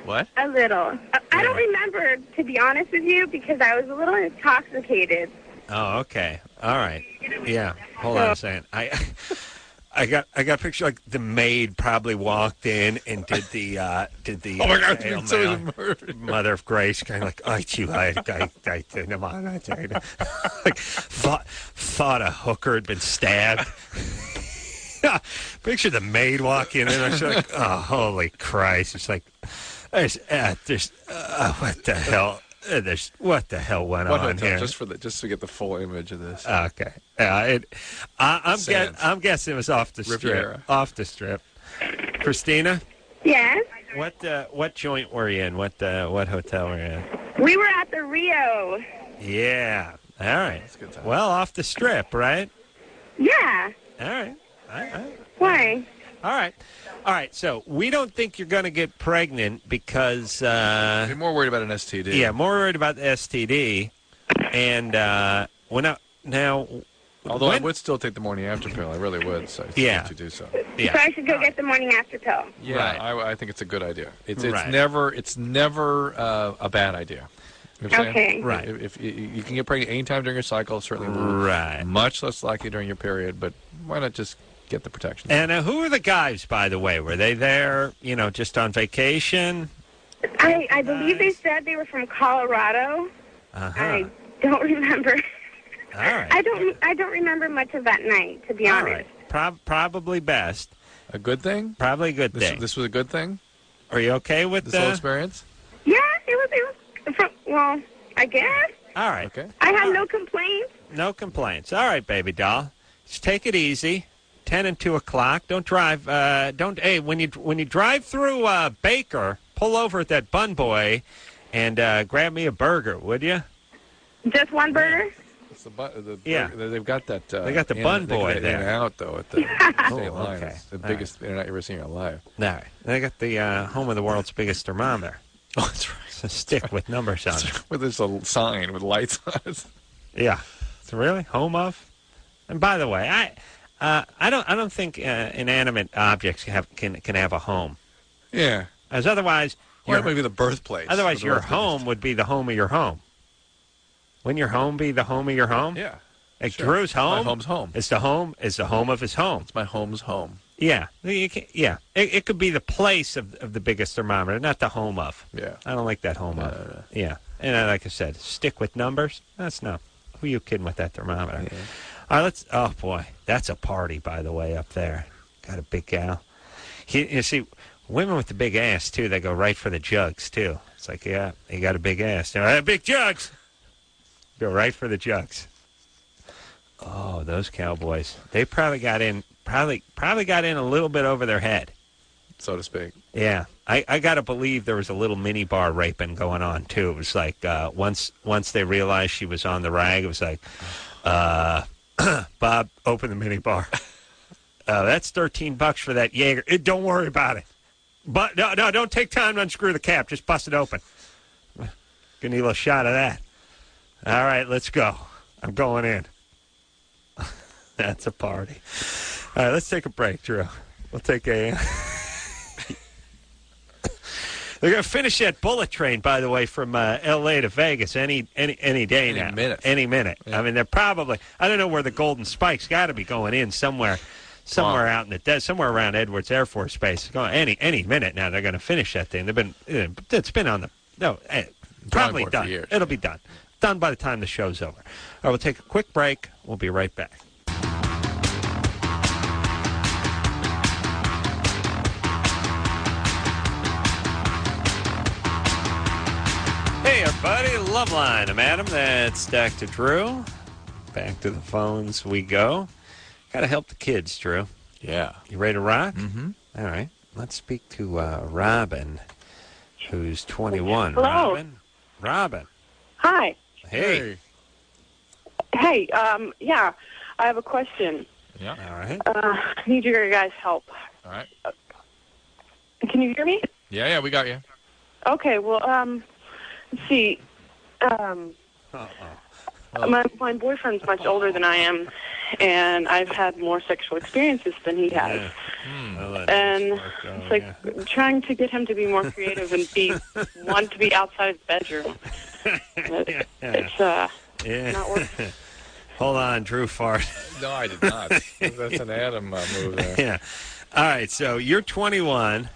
What? A little. I don't remember, to be honest with you, because I was a little intoxicated. Oh, okay. All right. Yeah. Hold on a second. I got a picture, like the maid probably walked in and did the oh my God, Hail so Mary, Mother of Grace, kind of like, I like thought a hooker had been stabbed. Picture the maid walking in, and she's like, oh, holy Christ! It's like, what the hell? What the hell went on here? Just to get the full image of this. Okay. I'm guessing it was off the Riviera. strip. Off the strip. Christina? Yes? What joint were you in? What hotel were you in? We were at the Rio. Yeah. All right. That's a good time. Well, off the strip, right? Yeah. All right. Why? All right. So we don't think you're going to get pregnant because you're more worried about an STD. Yeah, more worried about the STD, and we're not now. Although I would still take the morning after pill, I really would. So to do so. Yeah. So I should go get the morning after pill. Yeah, right. I think it's a good idea. It's right. never a bad idea. You know what I'm Okay. saying? Right. If you can get pregnant anytime during your cycle, certainly right. Much less likely during your period, but why not just get the protection? And who are the guys, by the way? Were they there, just on vacation? I believe they said they were from Colorado. Uh-huh. I don't remember. All right. I don't remember much of that night, to be honest. Right. Probably best. A good thing? Probably a good thing. This was a good thing? Are you okay with this whole experience? Yeah, it was. Well, I guess. All right. Okay. I have no complaints. No complaints. All right, baby doll. Just take it easy. 10 and 2 o'clock. Don't drive. Hey, when you drive through Baker, pull over at that Bun Boy, and grab me a burger, would you? Just one burger? It's the yeah. They've got that. They got the Bun Boy there. In-N-Out though at the state line. Okay. It's the biggest In-N-Out you've ever seen in your life. All right. They got the home of the world's biggest thermometer. Oh, that's right. It's a stick with numbers on it. With this little sign with lights on it. Yeah. It's really home of. And by the way, I don't think inanimate objects can have a home. Yeah. As otherwise, or it might be the birthplace. Otherwise, your home would be the home of your home. Wouldn't your home be the home of your home? Yeah. Like sure. Drew's home. My home's home. It's the home. It's the home of his home. It's my home's home. Yeah. It could be the place of the biggest thermometer, not the home of. Yeah. I don't like that home of. No. Yeah. And like I said, stick with numbers. That's not. Who are you kidding with that thermometer? Yeah. All right, oh, boy. That's a party, by the way, up there. Got a big gal. You see, women with the big ass, too, they go right for the jugs, too. It's like, yeah, you got a big ass. Big jugs! Go right for the jugs. Oh, those cowboys. They probably got in a little bit over their head. So to speak. Yeah. I got to believe there was a little mini bar raping going on, too. It was like once they realized she was on the rag, it was like, Bob, open the mini bar. That's $13 for that Jaeger. Don't worry about it. But no, don't take time to unscrew the cap. Just bust it open. Gonna need a little shot of that. All right, let's go. I'm going in. That's a party. All right, let's take a break, Drew. We'll take a... They're going to finish that bullet train, by the way, from L.A. to Vegas any day now. Any minute. Yeah. I mean, they're probably, I don't know where the Golden Spike's got to be going in somewhere out in the desert, somewhere around Edwards Air Force Base. Any minute now, they're going to finish that thing. It's been on the, probably done. It'll be done. Done by the time the show's over. All right, we'll take a quick break. We'll be right back. Hey, everybody. Loveline. I'm Adam. That's Dr. Drew. Back to the phones we go. Got to help the kids, Drew. Yeah. You ready to rock? Mm-hmm. All right. Let's speak to Robin, who's 21. Hello. Robin. Hi. Hey. Hey, yeah, I have a question. Yeah. All right. I need your guys' help. All right. Can you hear me? Yeah, we got you. Okay, well, let's see. My boyfriend's much older than I am, and I've had more sexual experiences than he has. And it's like trying to get him to be more creative and want to be outside his bedroom. It's not working. Hold on, Drew fart. No, I did not. That's an Adam move there. Yeah. All right, so you're 21.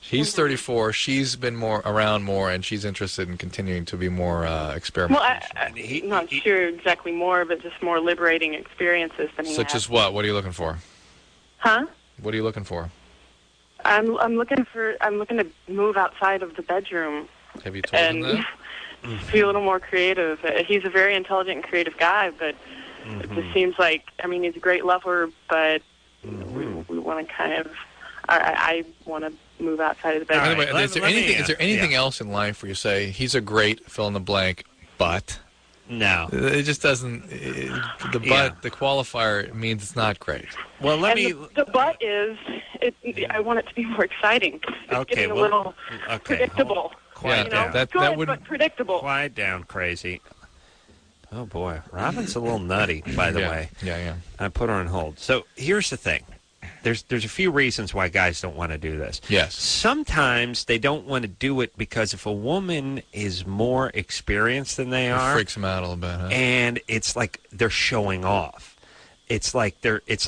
He's 34. She's been around more, and she's interested in continuing to be more experimental. Well, I'm not sure exactly more, but just more liberating experiences than he has. Such as what? What are you looking for? Huh? What are you looking for? I'm looking to move outside of the bedroom. Have you told him that? Be a little more creative. He's a very intelligent and creative guy, but it just seems like, I mean, he's a great lover, but we want to kind of, I want to move outside of the bedroom. By the way, is there anything else in life where you say, he's a great fill in the blank, but? No. It just doesn't, the qualifier means it's not great. Well, the but is, I want it to be more exciting. It's getting a little predictable. Quiet down. That would but predictable. Quiet down, crazy. Oh, boy. Robin's a little nutty, by the way. Yeah. I put her on hold. So here's the thing. There's a few reasons why guys don't want to do this. Yes. Sometimes they don't want to do it because if a woman is more experienced than they are, it freaks them out a little bit, huh? And it's like they're showing off. It's like it's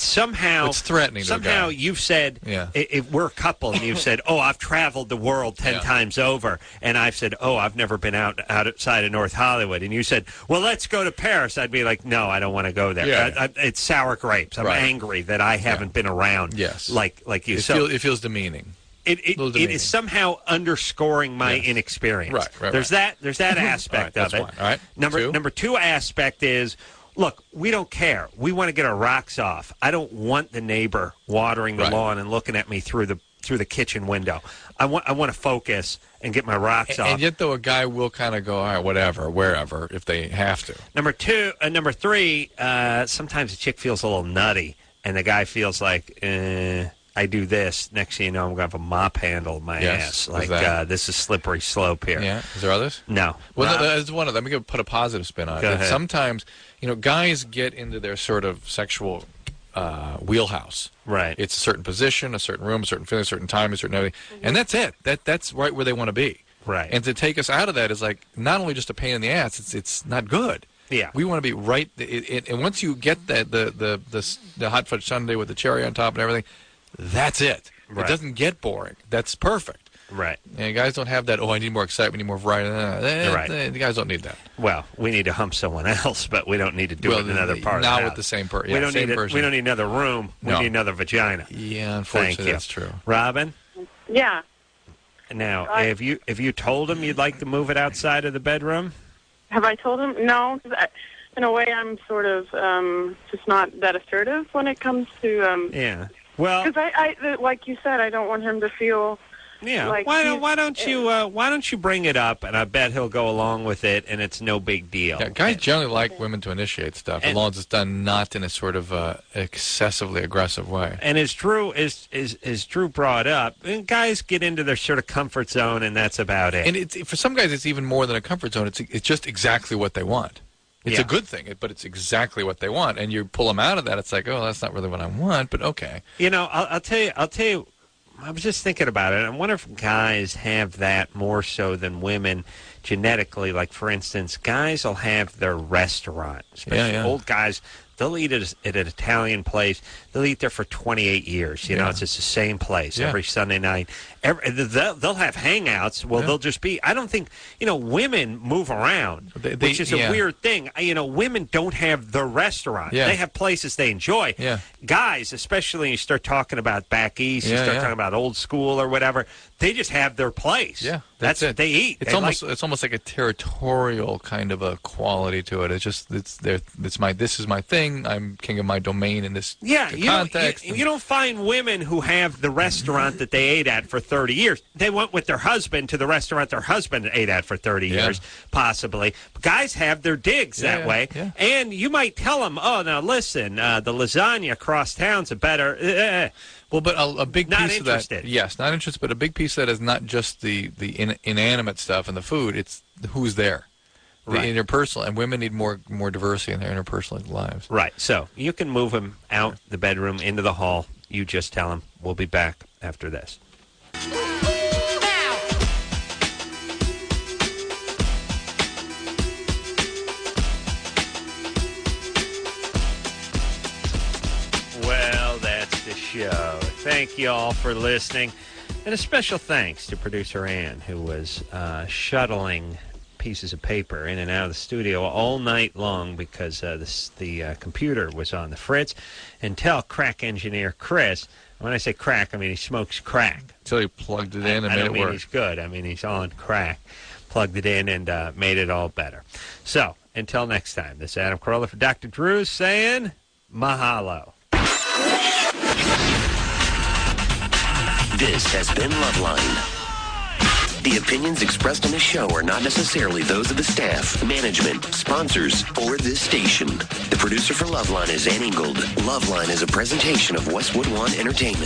somehow it's threatening. Somehow you've said, if we're a couple, and you've said, oh, I've traveled the world 10 times over, and I've said, oh, I've never been outside of North Hollywood, and you said, well, let's go to Paris. I'd be like, no, I don't want to go there. It's sour grapes. I'm angry that I haven't been around. Yes, like you. It feels demeaning. It is somehow underscoring my inexperience. Right. There's that aspect of it. Fine. All right. Number two aspect is, look, we don't care. We want to get our rocks off. I don't want the neighbor watering the lawn and looking at me through the kitchen window. I want to focus and get my rocks off. And yet, though, a guy will kind of go, all right, whatever, wherever, if they have to. Number three, sometimes the chick feels a little nutty, and the guy feels like, I do this. Next thing you know, I'm going to have a mop handle in my ass. Like, this is slippery slope here. Yeah. Is there others? No. Well, there's one of them. I'm going to put a positive spin on it. Go ahead. Sometimes, guys get into their sort of sexual wheelhouse. Right. It's a certain position, a certain room, a certain feeling, a certain time, a certain everything. And that's it. That's right where they want to be. Right. And to take us out of that is like not only just a pain in the ass, it's not good. Yeah. We want to be right. And once you get that the hot fudge sundae with the cherry on top and everything, that's it. Right. It doesn't get boring. That's perfect. Right. And guys don't have that, I need more excitement, I need more variety. Right. The guys don't need that. Well, we need to hump someone else, but we don't need to do it in another part of the house. Not with the same person. We don't need another room. We need another vagina. Yeah, unfortunately, that's true. Robin? Yeah. Now, have you told him you'd like to move it outside of the bedroom? Have I told him? No. In a way, I'm sort of just not that assertive when it comes to... yeah. Well, because I like you said, I don't want him to feel. Yeah. Like why don't you bring it up, and I bet he'll go along with it, and it's no big deal. Yeah, guys generally like women to initiate stuff, as long as it's done not in a sort of excessively aggressive way. And as Drew brought up, guys get into their sort of comfort zone, and that's about it. And for some guys, it's even more than a comfort zone. It's just exactly what they want. It's a good thing, but it's exactly what they want. And you pull them out of that, it's like, oh, that's not really what I want, but okay. I'll tell you, I was just thinking about it. I wonder if guys have that more so than women genetically. Like, for instance, guys will have their restaurant, especially old guys. They'll eat at an Italian place. They'll eat there for 28 years. You know, it's just the same place every Sunday night. They'll have hangouts. Well, they'll just be. I don't think, women move around, which is a weird thing. Women don't have the restaurant. Yeah. They have places they enjoy. Yeah. Guys, especially when you start talking about back east, you start talking about old school or whatever, they just have their place. Yeah. That's what they eat. It's almost like a territorial kind of a quality to it. This is my thing. I'm king of my domain in this context. You don't find women who have the restaurant that they ate at for 30 years. They went with their husband to the restaurant their husband ate at for 30 years, possibly. But guys have their digs that way. Yeah. And you might tell them, oh, now listen, the lasagna across town's a better... Well, but a big not piece interested. Of that, yes, not interested, but a big piece of that is not just the inanimate stuff and the food. It's who's there, the interpersonal, and women need more diversity in their interpersonal lives. Right. So you can move them out the bedroom into the hall. You just tell them. We'll be back after this. Well, that's the show. Thank you all for listening. And a special thanks to producer Ann, who was shuttling pieces of paper in and out of the studio all night long because the computer was on the fritz. And tell crack engineer Chris, when I say crack, I mean he smokes crack. Until he plugged it in and made it work. I don't mean he's good. I mean he's on crack. Plugged it in and made it all better. So, until next time, this is Adam Carolla for Dr. Drew saying mahalo. This has been Loveline. The opinions expressed on the show are not necessarily those of the staff, management, sponsors, or this station. The producer for Loveline is Ann Ingold. Loveline is a presentation of Westwood One Entertainment.